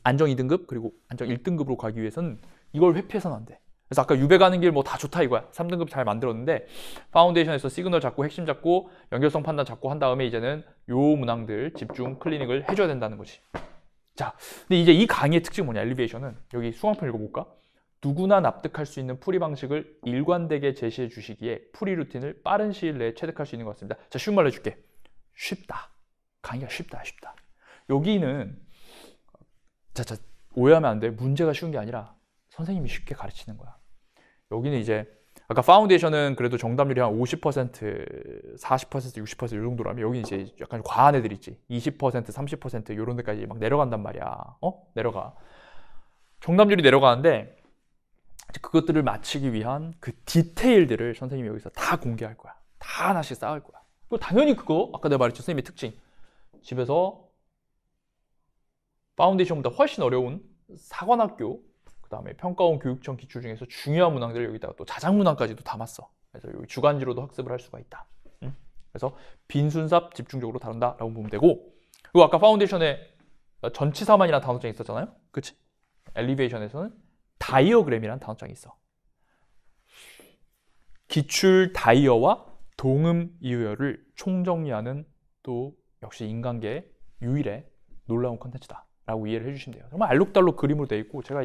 S1: 안정 2등급 그리고 안정 1등급으로 가기 위해서는 이걸 회피해서는 안 돼. 그래서 아까 유배 가는 길 뭐 다 좋다 이거야. 3등급 잘 만들었는데 파운데이션에서 시그널 잡고 핵심 잡고 연결성 판단 잡고 한 다음에 이제는 요 문항들 집중 클리닉을 해줘야 된다는 거지. 자, 근데 이제 이 강의의 특징이 뭐냐? 엘리베이션은 여기 수강편 읽어볼까? 누구나 납득할 수 있는 풀이 방식을 일관되게 제시해 주시기에 풀이 루틴을 빠른 시일 내에 체득할 수 있는 것 같습니다. 자, 쉬운 말로 해줄게. 쉽다. 강의가 쉽다. 여기는 자 오해하면 안 돼. 문제가 쉬운 게 아니라 선생님이 쉽게 가르치는 거야. 여기는 이제 아까 파운데이션은 그래도 정답률이 한 50%, 40%, 60% 이 정도라면 여기는 이제 약간 과한 애들 있지. 20%, 30% 이런 데까지 막 내려간단 말이야. 내려가. 정답률이 내려가는데 그것들을 맞추기 위한 그 디테일들을 선생님이 여기서 다 공개할 거야. 다 하나씩 쌓을 거야. 그리고 당연히 그거 아까 내가 말했죠. 선생님의 특징. 집에서 파운데이션보다 훨씬 어려운 사관학교 그 다음에 평가원 교육청 기출 중에서 중요한 문항들을 여기다가 또 자작 문항까지도 담았어. 그래서 여기 주간지로도 학습을 할 수가 있다. 그래서 빈순삽 집중적으로 다룬다라고 보면 되고 그리고 아까 파운데이션에 전치사만이라는 단어장이 있었잖아요. 그치? 엘리베이션에서는 다이어그램이라는 단어장이 있어. 기출 다이어와 동음 이어를 총정리하는 또 역시 인간계의 유일의 놀라운 컨텐츠다 라고 이해를 해주시면 돼요. 정말 알록달록 그림으로 돼 있고 제가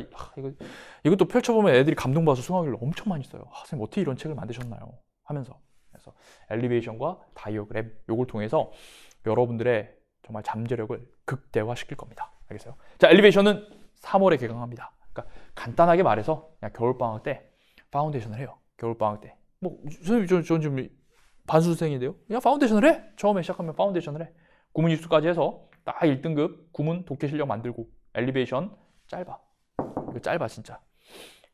S1: 이것도 펼쳐보면 애들이 감동받아서 수강하기를 엄청 많이 써요. 선생님 어떻게 이런 책을 만드셨나요? 하면서. 그래서 엘리베이션과 다이어그램 요걸 통해서 여러분들의 정말 잠재력을 극대화시킬 겁니다. 알겠어요? 자, 엘리베이션은 3월에 개강합니다. 그러니까 간단하게 말해서 그냥 겨울방학 때 파운데이션을 해요. 겨울방학 때. 뭐 선생님 전 지금 반수생인데요. 그냥 파운데이션을 해. 처음에 시작하면 파운데이션을 해. 구문 입수까지 해서 딱 1등급 구문 독해 실력 만들고 엘리베이션 짧아. 이거 짧아 진짜.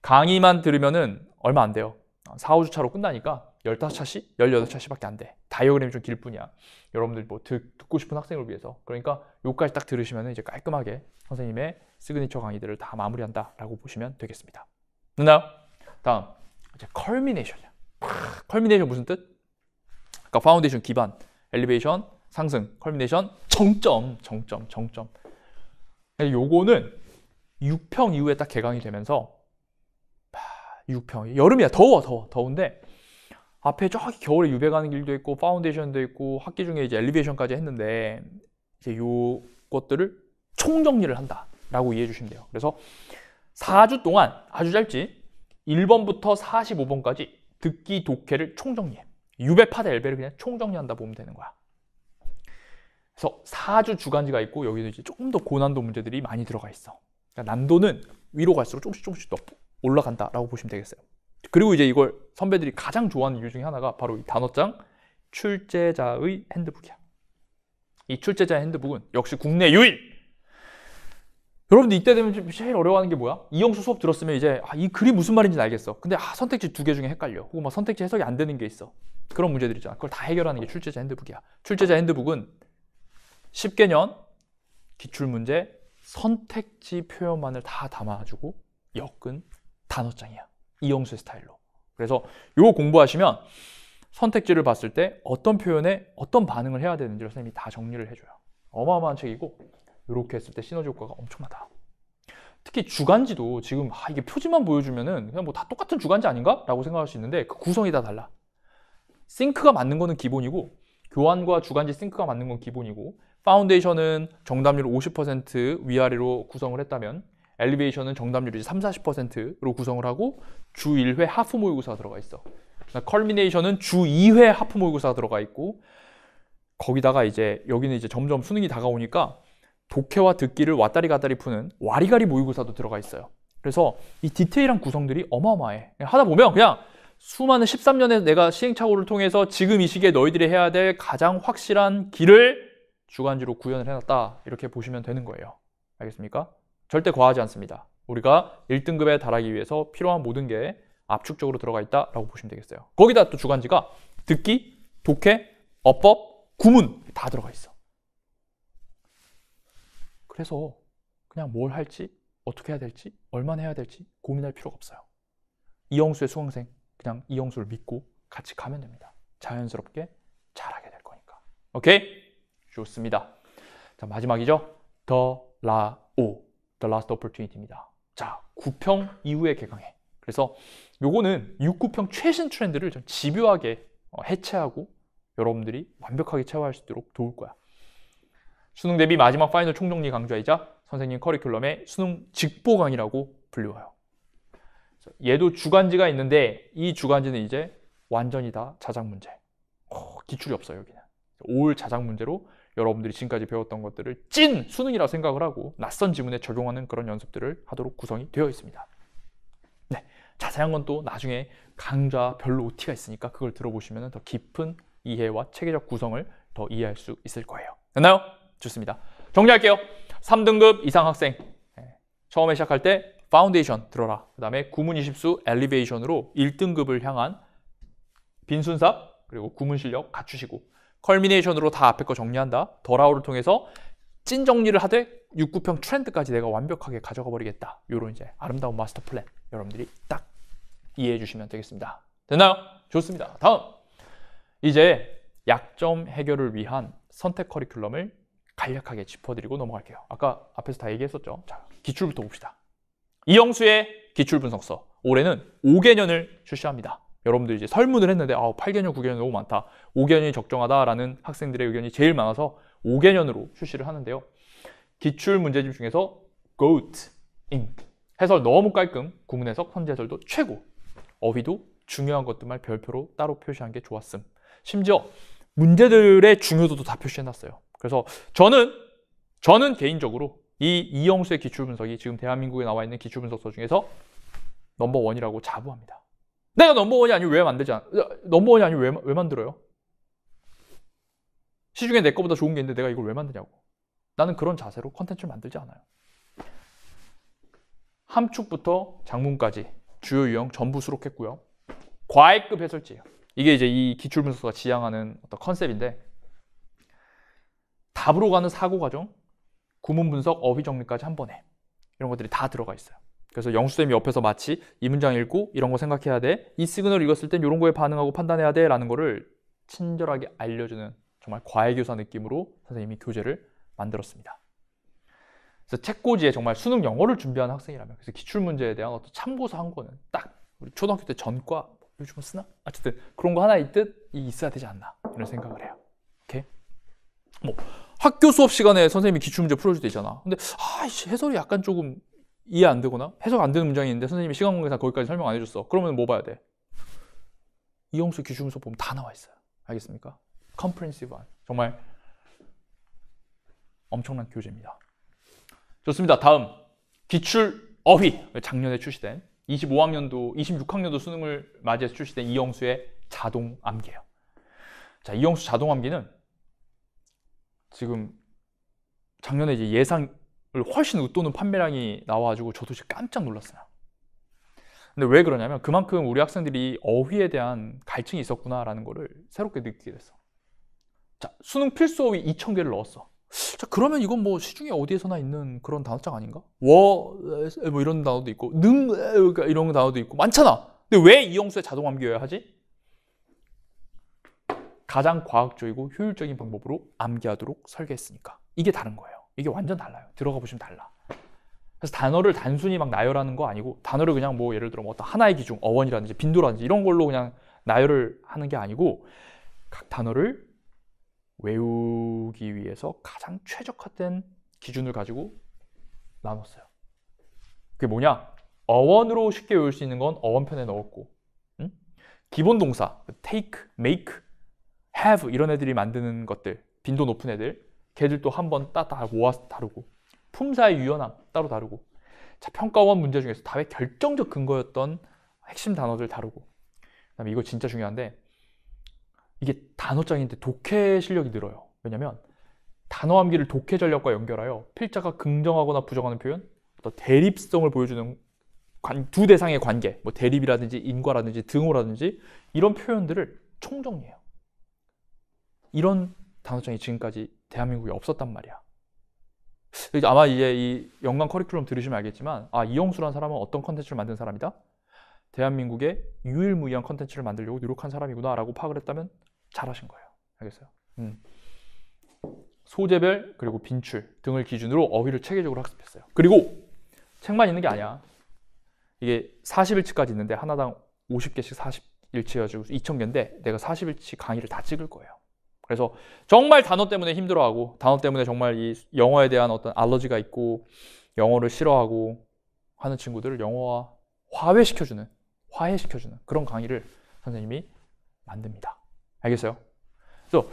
S1: 강의만 들으면은 얼마 안 돼요. 4, 5주 차로 끝나니까 15차시, 18차시밖에 안 돼. 다이어그램이 좀 길 뿐이야. 여러분들 뭐 듣고 싶은 학생을 위해서. 그러니까 요까지 딱 들으시면 이제 깔끔하게 선생님의 시그니처 강의들을 다 마무리한다라고 보시면 되겠습니다. 됐나요? 다음 이제 컬미네이션이야. 컬미네이션 무슨 뜻? 아까 파운데이션 기반, 엘리베이션 상승, 컬미네이션 정점. 요거는 6평 이후에 딱 개강이 되면서 6평 여름이야. 더운데 앞에 저기 겨울에 유배 가는 길도 있고 파운데이션도 있고 학기 중에 이제 엘리베이션까지 했는데 이제 요것들을 총정리를 한다라고 이해해 주시면 돼요. 그래서 4주 동안 아주 짧지 1번부터 45번까지 듣기 독해를 총정리해. 유배 파대 엘베를 그냥 총정리한다 보면 되는 거야. 그래서 4주 주간지가 있고 여기도 이제 조금 더 고난도 문제들이 많이 들어가 있어. 그러니까 난도는 위로 갈수록 조금씩 더 올라간다라고 보시면 되겠어요. 그리고 이제 이걸 선배들이 가장 좋아하는 이유 중에 하나가 바로 이 단어장 출제자의 핸드북이야. 이 출제자의 핸드북은 역시 국내 유일. 여러분들 이때 되면 제일 어려워하는 게 뭐야? 이영수 수업 들었으면 이제 이 글이 무슨 말인지는 알겠어. 근데 선택지 2개 중에 헷갈려. 혹은 뭐 선택지 해석이 안 되는 게 있어. 그런 문제들이잖아. 그걸 다 해결하는 게 출제자 핸드북이야. 출제자 핸드북은 10개년 기출문제 선택지 표현만을 다 담아주고 엮은 단어장이야. 이영수의 스타일로. 그래서 요거 공부하시면 선택지를 봤을 때 어떤 표현에 어떤 반응을 해야 되는지를 선생님이 다 정리를 해줘요. 어마어마한 책이고 이렇게 했을 때 시너지 효과가 엄청나다. 특히 주간지도 지금 이게 표지만 보여주면은 그냥 뭐 다 똑같은 주간지 아닌가? 라고 생각할 수 있는데 그 구성이 다 달라. 싱크가 맞는 거는 기본이고 교환과 주간지 싱크가 맞는 건 기본이고 파운데이션은 정답률 50% 위아래로 구성을 했다면 엘리베이션은 정답률이 30-40%로 구성을 하고 주 1회 하프 모의고사가 들어가 있어. 컬미네이션은 주 2회 하프 모의고사가 들어가 있고 거기다가 이제 여기는 이제 점점 수능이 다가오니까 독해와 듣기를 왔다리 갔다리 푸는 와리가리 모의고사도 들어가 있어요. 그래서 이 디테일한 구성들이 어마어마해. 하다 보면 그냥 수많은 13년의 내가 시행착오를 통해서 지금 이 시기에 너희들이 해야 될 가장 확실한 길을 주간지로 구현을 해놨다. 이렇게 보시면 되는 거예요. 알겠습니까? 절대 과하지 않습니다. 우리가 1등급에 달하기 위해서 필요한 모든 게 압축적으로 들어가 있다라고 보시면 되겠어요. 거기다 또 주간지가 듣기, 독해, 어법, 구문 다 들어가 있어. 그래서 그냥 뭘 할지, 어떻게 해야 될지, 얼마나 해야 될지 고민할 필요가 없어요. 이영수의 수강생, 그냥 이영수를 믿고 같이 가면 됩니다. 자연스럽게 잘하게 될 거니까. 오케이? 좋습니다. 자, 마지막이죠. The Last Opportunity입니다. 자, 9평 이후에 개강해. 그래서 요거는 6, 9평 최신 트렌드를 좀 집요하게 해체하고 여러분들이 완벽하게 체화할 수 있도록 도울 거야. 수능 대비 마지막 파이널 총정리 강좌이자 선생님 커리큘럼의 수능 직보 강의라고 불리워요. 얘도 주간지가 있는데 이 주간지는 이제 완전히 다 자작 문제. 기출이 없어요, 여기는. 올 자작 문제로 여러분들이 지금까지 배웠던 것들을 찐 수능이라고 생각을 하고 낯선 지문에 적용하는 그런 연습들을 하도록 구성이 되어 있습니다. 네, 자세한 건 또 나중에 강좌별로 OT가 있으니까 그걸 들어보시면 더 깊은 이해와 체계적 구성을 더 이해할 수 있을 거예요. 됐나요? 좋습니다. 정리할게요. 3등급 이상 학생. 처음에 시작할 때 파운데이션 들어라. 그 다음에 구문 20수 엘리베이션으로 1등급을 향한 빈순삽 그리고 구문 실력 갖추시고 컬미네이션으로 다 앞에 거 정리한다. 더라우를 통해서 찐 정리를 하되 6, 9평 트렌드까지 내가 완벽하게 가져가 버리겠다. 요런 이제 아름다운 마스터 플랜 여러분들이 딱 이해해 주시면 되겠습니다. 됐나요? 좋습니다. 다음 이제 약점 해결을 위한 선택 커리큘럼을 간략하게 짚어드리고 넘어갈게요. 아까 앞에서 다 얘기했었죠. 자, 기출부터 봅시다. 이영수의 기출분석서 올해는 5개년을 출시합니다. 여러분들 이제 설문을 했는데 8개년, 9개년 너무 많다. 5개년이 적정하다라는 학생들의 의견이 제일 많아서 5개년으로 출시를 하는데요. 기출 문제집 중에서 GOAT, 해설 너무 깔끔, 구문 해석, 선지 해설도 최고, 어휘도 중요한 것들만 별표로 따로 표시한 게 좋았음. 심지어 문제들의 중요도도 다 표시해놨어요. 그래서 저는 개인적으로 이 이영수의 기출분석이 지금 대한민국에 나와 있는 기출분석서 중에서 넘버원이라고 자부합니다. 내가 넘버원이 아니면 왜 만들지 않아? 넘버원이 아니면 왜 만들어요? 시중에 내 거보다 좋은 게 있는데 내가 이걸 왜 만드냐고. 나는 그런 자세로 컨텐츠를 만들지 않아요. 함축부터 장문까지 주요 유형 전부 수록했고요. 과외급 해설지예요. 이게 이제 이 기출분석서가 지향하는 어떤 컨셉인데 답으로 가는 사고 과정, 구문 분석, 어휘 정리까지 한 번에 이런 것들이 다 들어가 있어요. 그래서 영수쌤이 옆에서 마치 이 문장 읽고 이런 거 생각해야 돼, 이 시그널 읽었을 땐 이런 거에 반응하고 판단해야 돼 라는 거를 친절하게 알려주는 정말 과외교사 느낌으로 선생님이 교재를 만들었습니다. 그래서 책꽂이에 정말 수능 영어를 준비하는 학생이라면 그래서 기출문제에 대한 어떤 참고서 한 권은 딱 우리 초등학교 때 전과 요즘은 쓰나? 어쨌든 그런 거 하나 있어야 되지 않나 이런 생각을 해요. 오케이? 뭐 학교 수업 시간에 선생님이 기출문제 풀어줄 때 있잖아. 근데 해설이 약간 조금 이해 안 되거나 해석 안 되는 문장이 있는데 선생님이 시간 관계상 거기까지 설명 안 해줬어. 그러면 뭐 봐야 돼? 이영수 기출문서 보면 다 나와 있어요. 알겠습니까? 컴프레hen시브한 정말 엄청난 교재입니다. 좋습니다. 다음 기출 어휘. 작년에 출시된 25학년도, 26학년도 수능을 맞이해서 출시된 이영수의 자동 암기예요. 자, 이영수 자동 암기는 지금 작년에 이제 예상을 훨씬 웃도는 판매량이 나와가지고 저도 진짜 깜짝 놀랐어요. 근데 왜 그러냐면 그만큼 우리 학생들이 어휘에 대한 갈증이 있었구나라는 거를 새롭게 느끼게 됐어. 자, 수능 필수 어휘 2,000개를 넣었어. 자, 그러면 이건 뭐 시중에 어디에서나 있는 그런 단어장 아닌가? 뭐 이런 단어도 있고 이런 단어도 있고 많잖아. 근데 왜 이영수의 자동 암기여야 하지? 가장 과학적이고 효율적인 방법으로 암기하도록 설계했으니까. 이게 다른 거예요. 이게 완전 달라요. 들어가 보시면 달라. 그래서 단어를 단순히 막 나열하는 거 아니고 단어를 그냥 뭐 예를 들어 뭐 어떤 하나의 기준, 어원이라든지 빈도라든지 이런 걸로 그냥 나열을 하는 게 아니고 각 단어를 외우기 위해서 가장 최적화된 기준을 가지고 나눴어요. 그게 뭐냐? 어원으로 쉽게 외울 수 있는 건 어원편에 넣었고, 기본 동사, take, make, have 이런 애들이 만드는 것들, 빈도 높은 애들, 걔들도 한번 따다 모아서 다루고, 품사의 유연함 따로 다루고, 자, 평가원 문제 중에서 답의 결정적 근거였던 핵심 단어들 다루고, 그다음에 이거 진짜 중요한데 이게 단어장인데 독해 실력이 늘어요. 왜냐면 단어 암기를 독해 전략과 연결하여 필자가 긍정하거나 부정하는 표현, 또 대립성을 보여주는 두 대상의 관계, 뭐 대립이라든지 인과라든지 등호라든지 이런 표현들을 총정리해요. 이런 단어장이 지금까지 대한민국에 없었단 말이야. 아마 이제 이 연간 커리큘럼 들으시면 알겠지만, 아, 이영수라는 사람은 어떤 컨텐츠를 만든 사람이다? 대한민국에 유일무이한 컨텐츠를 만들려고 노력한 사람이구나 라고 파악을 했다면 잘하신 거예요. 알겠어요? 소재별 그리고 빈출 등을 기준으로 어휘를 체계적으로 학습했어요. 그리고 책만 있는 게 아니야. 이게 40일치까지 있는데 하나당 50개씩 40일치 해가지고 2,000개인데 내가 40일치 강의를 다 찍을 거예요. 그래서 정말 단어 때문에 힘들어하고 단어 때문에 정말 이 영어에 대한 어떤 알러지가 있고 영어를 싫어하고 하는 친구들을 영어와 화해시켜주는 그런 강의를 선생님이 만듭니다. 알겠어요? 그래서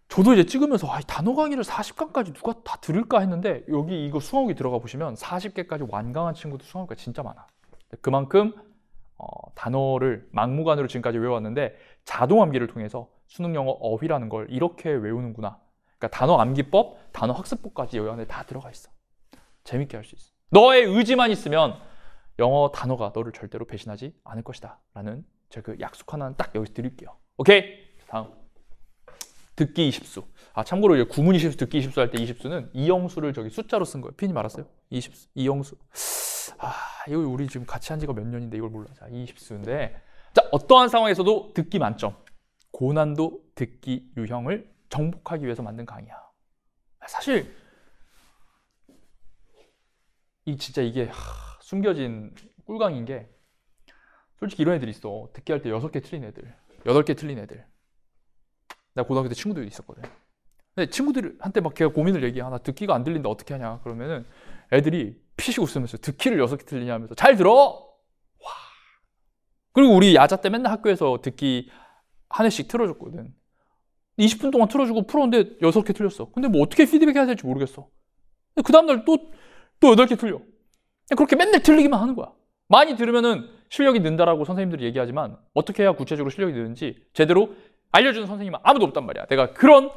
S1: 저도 이제 찍으면서 단어 강의를 40강까지 누가 다 들을까 했는데 여기 이거 수강호기 들어가 보시면 40개까지 완강한 친구도 수강호기가 진짜 많아. 그만큼 단어를 막무가내로 지금까지 외워왔는데 자동 암기를 통해서 수능 영어 어휘라는 걸 이렇게 외우는구나. 그러니까 단어 암기법, 단어 학습법까지 여기 안에 다 들어가 있어. 재밌게 할 수 있어. 너의 의지만 있으면 영어 단어가 너를 절대로 배신하지 않을 것이다 라는 제가 그 약속 하나는 딱 여기서 드릴게요. 오케이? 다음 듣기 20수. 아, 참고로 이제 구문 20수, 듣기 20수 할 때 20수는 이영수를 저기 숫자로 쓴 거예요. 피디님 알았어요? 20수, 이영수. 아, 이거 우리 지금 같이 한 지가 몇 년인데 이걸 몰라. 자, 20수인데 자, 어떠한 상황에서도 듣기 만점, 고난도 듣기 유형을 정복하기 위해서 만든 강의야. 사실 진짜 이게 숨겨진 꿀강인 게 솔직히 이런 애들이 있어. 듣기 할 때 6개 틀린 애들, 8개 틀린 애들. 나 고등학교 때 친구들이 있었거든. 근데 친구들한테 막 걔가 고민을 얘기해. 나 듣기가 안 들린다 어떻게 하냐. 그러면은 애들이 피식 웃으면서 듣기를 6개 틀리냐 하면서 잘 들어! 와. 그리고 우리 야자 때 맨날 학교에서 듣기 한 회씩 틀어줬거든. 20분 동안 틀어주고 풀었는데 6개 틀렸어. 근데 뭐 어떻게 피드백 해야 될지 모르겠어. 근데 그 다음날 또 8개 틀려. 그렇게 맨날 틀리기만 하는 거야. 많이 들으면은 실력이 는다라고 선생님들이 얘기하지만 어떻게 해야 구체적으로 실력이 느는지 제대로 알려주는 선생님은 아무도 없단 말이야. 내가 그런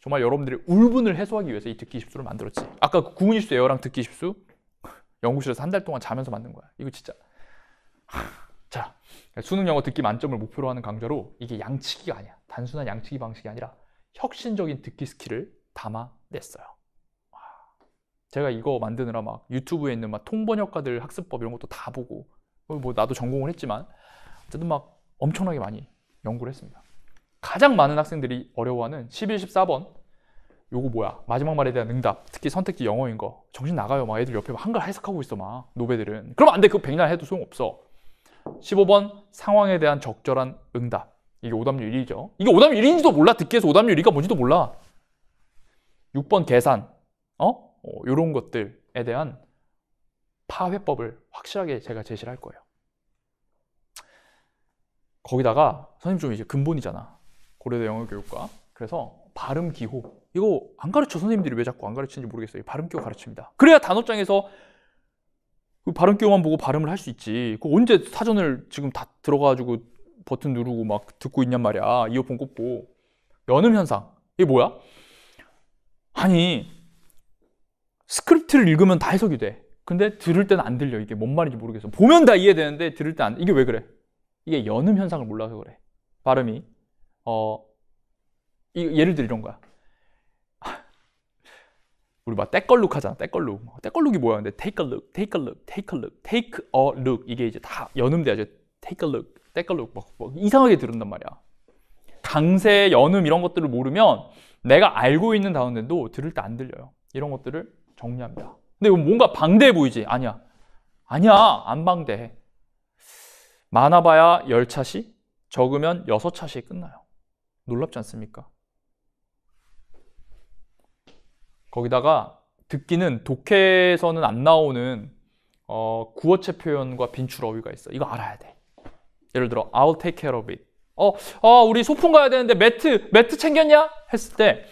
S1: 정말 여러분들의 울분을 해소하기 위해서 이 듣기 20수를 만들었지. 아까 그 구문 20수 에어랑 듣기 20수 연구실에서 한 달 동안 자면서 만든 거야. 이거 진짜. 자, 수능 영어 듣기 만점을 목표로 하는 강좌로 이게 양치기가 아니야. 단순한 양치기 방식이 아니라 혁신적인 듣기 스킬을 담아냈어요. 제가 이거 만드느라 막 유튜브에 있는 막 통번역가들 학습법 이런 것도 다 보고 뭐 나도 전공을 했지만 어쨌든 막 엄청나게 많이 연구를 했습니다. 가장 많은 학생들이 어려워하는 11, 14번 요거 뭐야? 마지막 말에 대한 응답, 특히 선택지 영어인 거 정신 나가요. 막 애들 옆에 막 한글 해석하고 있어 막 노베들은. 그럼 안 돼. 그거 백날 해도 소용없어. 15번 상황에 대한 적절한 응답. 이게 오답률 1이죠. 이게 오답률 1인지도 몰라. 듣기에서 오답률 1이가 뭔지도 몰라. 6번 계산. 요런 것들에 대한 파회법을 확실하게 제가 제시를 할 거예요. 거기다가 선생님 좀 이제 근본이잖아. 고려대 영어교육과. 그래서 발음 기호. 이거 안 가르쳐. 선생님들이 왜 자꾸 안 가르치는지 모르겠어요. 발음 기호 가르칩니다. 그래야 단어장에서 그 발음 기호만 보고 발음을 할 수 있지. 그 언제 사전을 지금 다 들어가가지고 버튼 누르고 막 듣고 있냔 말이야. 이어폰 꽂고. 연음 현상. 이게 뭐야? 아니, 스크립트를 읽으면 다 해석이 돼. 근데 들을 때는 안 들려. 이게 뭔 말인지 모르겠어. 보면 다 이해되는데 들을 때 안. 이게 왜 그래? 이게 연음 현상을 몰라서 그래. 발음이. 예를 들어 이런 거야. 우리 막 떼걸룩 하잖아. 떼걸룩. 떼걸룩이 뭐야? 근데 take a look, take a look, take a look, take a look. 이게 이제 다 연음돼야죠. take a look, 떼걸룩. 막 이상하게 들은단 말이야. 강세, 연음 이런 것들을 모르면 내가 알고 있는 단어인데도 들을 때 안 들려요. 이런 것들을 정리합니다. 근데 이거 뭔가 방대해 보이지? 아니야. 아니야. 안 방대해. 많아봐야 10차시, 적으면 6차시에 끝나요. 놀랍지 않습니까? 거기다가 듣기는 독해에서는 안 나오는 구어체 표현과 빈출 어휘가 있어. 이거 알아야 돼. 예를 들어 I'll take care of it. 우리 소풍 가야 되는데 매트 챙겼냐? 했을 때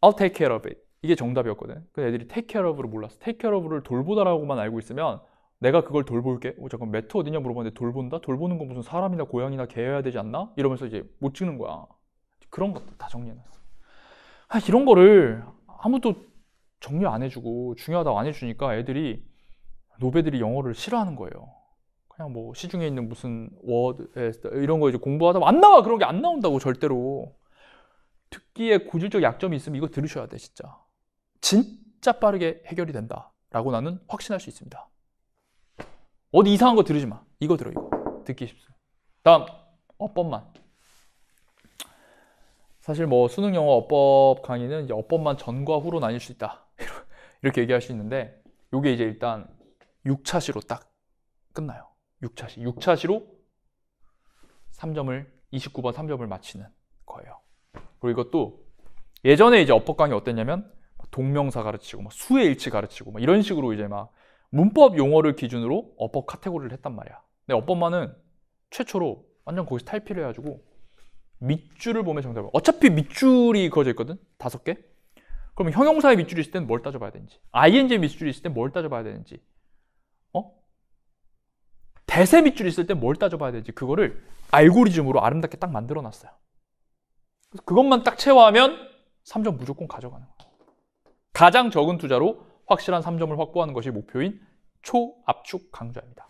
S1: I'll take care of it. 이게 정답이었거든. 근데 애들이 take care of를 몰랐어. take care of를 돌보다라고만 알고 있으면 내가 그걸 돌볼게. 잠깐 매트 어디냐 물어봤는데 돌본다? 돌보는 건 무슨 사람이나 고양이나 개여야 되지 않나? 이러면서 이제 못 찍는 거야. 그런 것도 다 정리해놨어. 이런 거를 아무도 정리 안 해주고 중요하다고 안 해주니까 애들이 노베들이 영어를 싫어하는 거예요. 그냥 뭐 시중에 있는 무슨 워드 이런 거 이제 공부하다 안 나와. 그런 게 안 나온다고 절대로. 듣기에 고질적 약점이 있으면 이거 들으셔야 돼. 진짜 빠르게 해결이 된다라고 나는 확신할 수 있습니다. 어디 이상한 거 들으지 마. 이거 들어. 이거 듣기 쉽습니다. 다음 어법만. 사실 뭐 수능 영어 어법 강의는 이제 어법만 전과 후로 나뉠 수 있다. 이렇게 얘기할 수 있는데 이게 이제 일단 6차시로 딱 끝나요. 6차시로 3점을 29번 3점을 맞히는 거예요. 그리고 이것도 예전에 이제 어법 강의 어땠냐면 동명사 가르치고 막 수의 일치 가르치고 막 이런 식으로 이제 막 문법 용어를 기준으로 어법 카테고리를 했단 말이야. 근데 어법만은 최초로 완전 거기서 탈피를 해가지고 밑줄을 보면 정답이야. 어차피 밑줄이 그어져 있거든. 5개. 그러면 형용사의 밑줄이 있을 때는 뭘 따져봐야 되는지, ing의 밑줄이 있을 때는 뭘 따져봐야 되는지, 대세 밑줄이 있을 때 뭘 따져봐야 되는지 그거를 알고리즘으로 아름답게 딱 만들어놨어요. 그것만 딱 체화하면 3점 무조건 가져가는 거예요. 가장 적은 투자로 확실한 3점을 확보하는 것이 목표인 초압축 강좌입니다.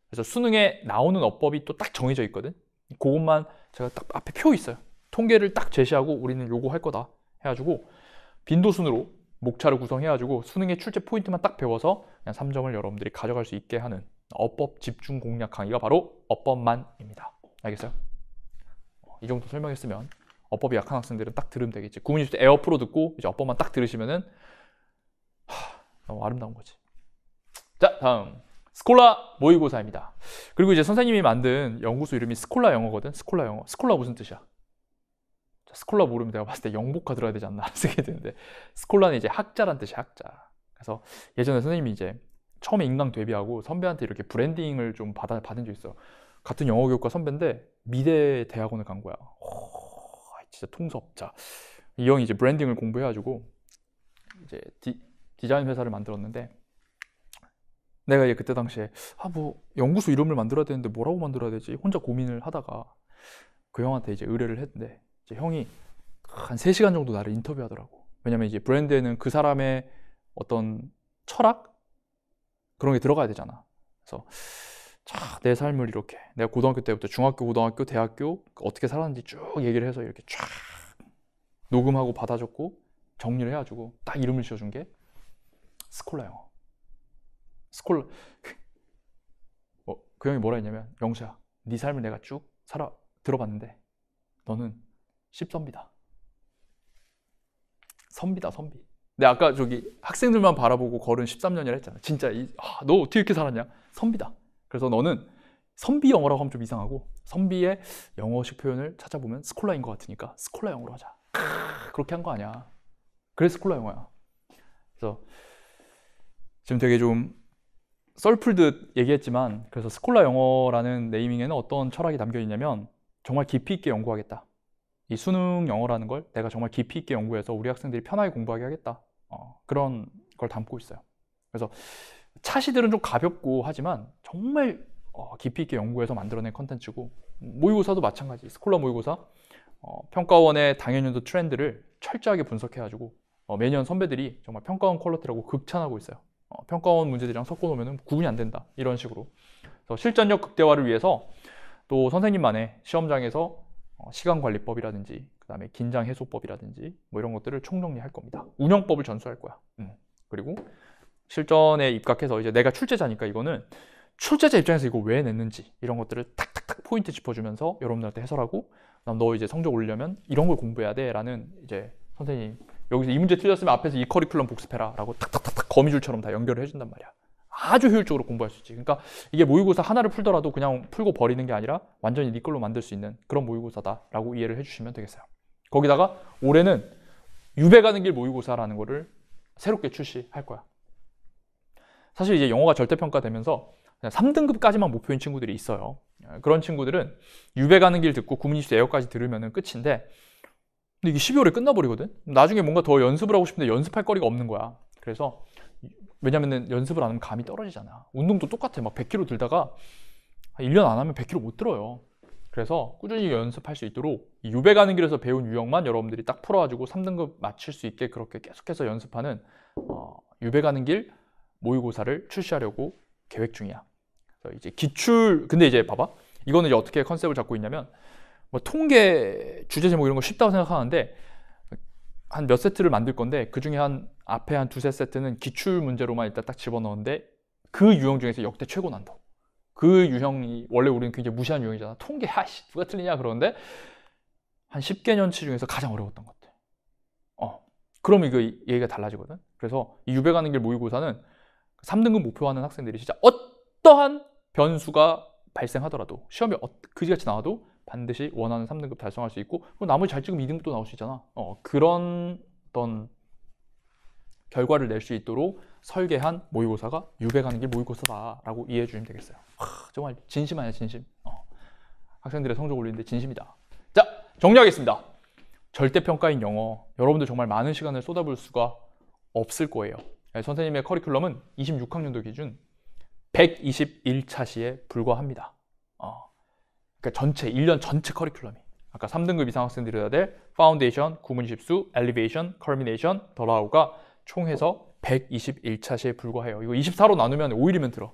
S1: 그래서 수능에 나오는 어법이 또 딱 정해져 있거든. 그것만 제가 딱 앞에 표 있어요. 통계를 딱 제시하고 우리는 요거 할 거다 해가지고 빈도순으로 목차를 구성해가지고 수능의 출제 포인트만 딱 배워서 그냥 3점을 여러분들이 가져갈 수 있게 하는 어법 집중 공략 강의가 바로 어법만입니다. 알겠어요? 이 정도 설명했으면 어법이 약한 학생들은 딱 들으면 되겠지. 9분 20대 에어프로 듣고 이제 어법만 딱 들으시면은 너무 아름다운 거지. 자, 다음 스콜라 모의고사입니다. 그리고 이제 선생님이 만든 연구소 이름이 스콜라 영어거든. 스콜라 영어. 스콜라 무슨 뜻이야? 스콜라 모르면 내가 봤을 때 영복화 들어야 되지 않나 쓰게 되는데 스콜라는 이제 학자란 뜻이야. 학자. 그래서 예전에 선생님이 이제 처음에 인강 데뷔하고 선배한테 이렇게 브랜딩을 좀 받은 적 있어. 같은 영어교육과 선배인데 미대 대학원을 간 거야. 진짜 통섭자. 이 형이 이제 브랜딩을 공부해가지고 이제 디자인 회사를 만들었는데 내가 이제 그때 당시에 뭐 연구소 이름을 만들어야 되는데 뭐라고 만들어야 되지? 혼자 고민을 하다가 그 형한테 이제 의뢰를 했는데 이제 형이 한 3시간 정도 나를 인터뷰하더라고. 왜냐면 이제 브랜드에는 그 사람의 어떤 철학? 그런 게 들어가야 되잖아. 그래서 내 삶을 이렇게 내가 고등학교 때부터 중학교, 고등학교, 대학교 어떻게 살았는지 쭉 얘기를 해서 이렇게 쫙 녹음하고 받아줬고 정리를 해가지고 딱 이름을 지어준 게 스콜라 영어. 스콜라. 그 형이 뭐라 했냐면 영수야, 네 삶을 내가 쭉 들어봤는데 너는 10선비다. 선비다, 선비. 내가 아까 저기 학생들만 바라보고 걸은 13년이라 했잖아. 진짜 너 어떻게 이렇게 살았냐? 선비다. 그래서 너는 선비 영어라고 하면 좀 이상하고 선비의 영어식 표현을 찾아보면 스콜라인 것 같으니까 스콜라 영어로 하자. 그렇게 한 거 아니야. 그래서 스콜라 영어야. 그래서 지금 되게 좀 썰풀듯 얘기했지만 그래서 스콜라 영어라는 네이밍에는 어떤 철학이 담겨 있냐면 정말 깊이 있게 연구하겠다. 이 수능 영어라는 걸 내가 정말 깊이 있게 연구해서 우리 학생들이 편하게 공부하게 하겠다. 그런 걸 담고 있어요. 그래서 차시들은 좀 가볍고 하지만 정말 깊이 있게 연구해서 만들어낸 컨텐츠고, 모의고사도 마찬가지. 스콜라 모의고사 평가원의 당연연도 트렌드를 철저하게 분석해가지고 매년 선배들이 정말 평가원 퀄리티라고 극찬하고 있어요. 평가원 문제들이랑 섞어놓으면 구분이 안 된다, 이런 식으로. 그래서 실전력 극대화를 위해서 또 선생님만의 시험장에서 시간관리법이라든지 그 다음에 긴장해소법이라든지 뭐 이런 것들을 총정리할 겁니다. 운영법을 전수할 거야. 그리고 실전에 입각해서 이제 내가 출제자니까 이거는 출제자 입장에서 이거 왜 냈는지 이런 것들을 탁탁탁 포인트 짚어주면서 여러분들한테 해설하고, 그다음 너 이제 성적 올리려면 이런 걸 공부해야 돼 라는, 이제 선생님 여기서 이 문제 틀렸으면 앞에서 이 커리큘럼 복습해라 라고 탁탁탁탁 거미줄처럼 다 연결을 해준단 말이야. 아주 효율적으로 공부할 수 있지. 그러니까 이게 모의고사 하나를 풀더라도 그냥 풀고 버리는 게 아니라 완전히 네 걸로 만들 수 있는 그런 모의고사다라고 이해를 해주시면 되겠어요. 거기다가 올해는 유배 가는 길 모의고사라는 거를 새롭게 출시할 거야. 사실 이제 영어가 절대평가되면서 3등급까지만 목표인 친구들이 있어요. 그런 친구들은 유배 가는 길 듣고 구문이수 에어까지 들으면 끝인데, 근데 이게 12월에 끝나버리거든? 나중에 뭔가 더 연습을 하고 싶은데 연습할 거리가 없는 거야. 그래서 왜냐면은 연습을 안 하면 감이 떨어지잖아. 운동도 똑같아. 막 100kg 들다가 1년 안 하면 100kg 못 들어요. 그래서 꾸준히 연습할 수 있도록 이 유배 가는 길에서 배운 유형만 여러분들이 딱 풀어가지고 3등급 맞출 수 있게 그렇게 계속해서 연습하는 유배 가는 길 모의고사를 출시하려고 계획 중이야. 그래서 이제 근데 이제 봐봐. 이거는 이제 어떻게 컨셉을 잡고 있냐면, 뭐 통계 주제 제목 이런 거 쉽다고 생각하는데 한 몇 세트를 만들 건데 그 중에 앞에 한 두세 세트는 기출 문제로만 일단 딱 집어넣었는데 그 유형 중에서 역대 최고 난도. 그 유형이 원래 우리는 굉장히 무시한 유형이잖아. 통계 누가 틀리냐 그러는데 한 10개년치 중에서 가장 어려웠던 것들. 그럼 이거 얘기가 달라지거든. 그래서 이 유배 가는 길 모의고사는 3등급 목표하는 학생들이 진짜 어떠한 변수가 발생하더라도 시험이 그지같이 나와도 반드시 원하는 3등급 달성할 수 있고, 나머지 잘 찍으면 2등급도 나올 수 있잖아. 그런 어떤 결과를 낼 수 있도록 설계한 모의고사가 유배 가는 길 모의고사다라고 이해해 주시면 되겠어요. 정말 진심 아니야, 진심. 학생들의 성적 올리는데 진심이다. 자, 정리하겠습니다. 절대평가인 영어, 여러분들 정말 많은 시간을 쏟아부을 수가 없을 거예요. 선생님의 커리큘럼은 26학년도 기준 121차 시에 불과합니다. 그러니까 1년 전체 커리큘럼이. 아까 3등급 이상 학생들이 해야 될 파운데이션, 구문집수, 엘리베이션, 커미네이션, 더라우가 총해서 121차 시에 불과해요. 이거 24로 나누면 5일이면 들어.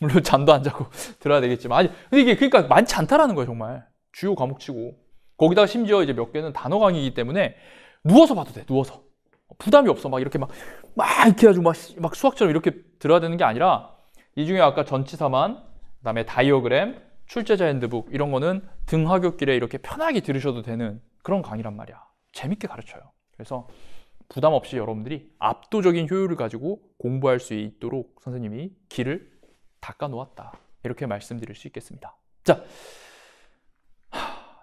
S1: 물론 잠도 안 자고 들어야 되겠지만. 아니, 근데 이게 그러니까 많지 않다라는 거예요, 정말. 주요 과목치고. 거기다가 심지어 이제 몇 개는 단어 강의이기 때문에 누워서 봐도 돼, 누워서. 부담이 없어. 막 이렇게 막 이렇게 해가지고 막 수학처럼 이렇게 들어야 되는 게 아니라, 이 중에 아까 전치사만, 그 다음에 다이어그램, 출제자 핸드북 이런 거는 등하굣길에 이렇게 편하게 들으셔도 되는 그런 강의란 말이야. 재밌게 가르쳐요. 그래서 부담 없이 여러분들이 압도적인 효율을 가지고 공부할 수 있도록 선생님이 길을 닦아 놓았다, 이렇게 말씀드릴 수 있겠습니다. 자,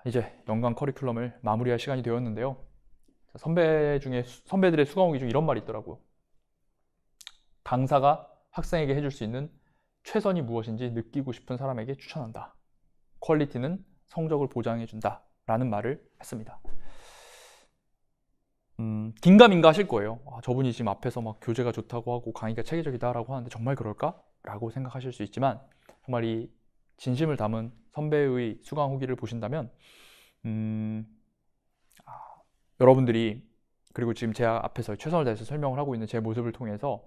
S1: 이제 연간 커리큘럼을 마무리할 시간이 되었는데요. 선배들의 수강후기 중에 이런 말이 있더라고요. 강사가 학생에게 해줄 수 있는 최선이 무엇인지 느끼고 싶은 사람에게 추천한다. 퀄리티는 성적을 보장해준다 라는 말을 했습니다. 긴가민가 하실 거예요. 저분이 지금 앞에서 막 교재가 좋다고 하고 강의가 체계적이다 라고 하는데 정말 그럴까? 라고 생각하실 수 있지만, 정말 이 진심을 담은 선배의 수강 후기를 보신다면 여러분들이, 그리고 지금 제 앞에서 최선을 다해서 설명을 하고 있는 제 모습을 통해서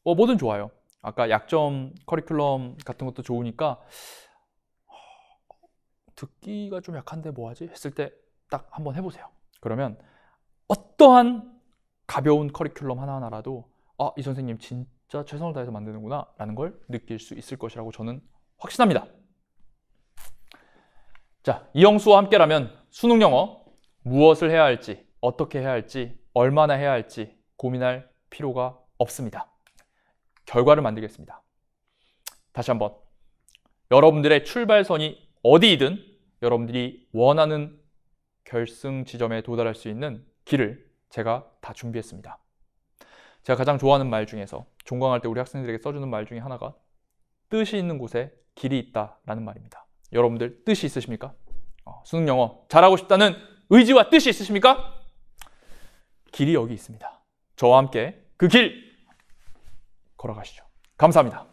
S1: 뭐든 좋아요. 아까 약점 커리큘럼 같은 것도 좋으니까 듣기가 좀 약한데 뭐하지? 했을 때 딱 한번 해보세요. 그러면 어떠한 가벼운 커리큘럼 하나하나라도 이 선생님 진짜 최선을 다해서 만드는구나 라는 걸 느낄 수 있을 것이라고 저는 확신합니다. 자, 이영수와 함께라면 수능 영어 무엇을 해야 할지, 어떻게 해야 할지, 얼마나 해야 할지 고민할 필요가 없습니다. 결과를 만들겠습니다. 다시 한번, 여러분들의 출발선이 어디이든 여러분들이 원하는 결승 지점에 도달할 수 있는 길을 제가 다 준비했습니다. 제가 가장 좋아하는 말 중에서, 종강할 때 우리 학생들에게 써주는 말 중에 하나가 뜻이 있는 곳에 길이 있다라는 말입니다. 여러분들 뜻이 있으십니까? 수능 영어 잘하고 싶다는 의지와 뜻이 있으십니까? 길이 여기 있습니다. 저와 함께 그 길 걸어가시죠. 감사합니다.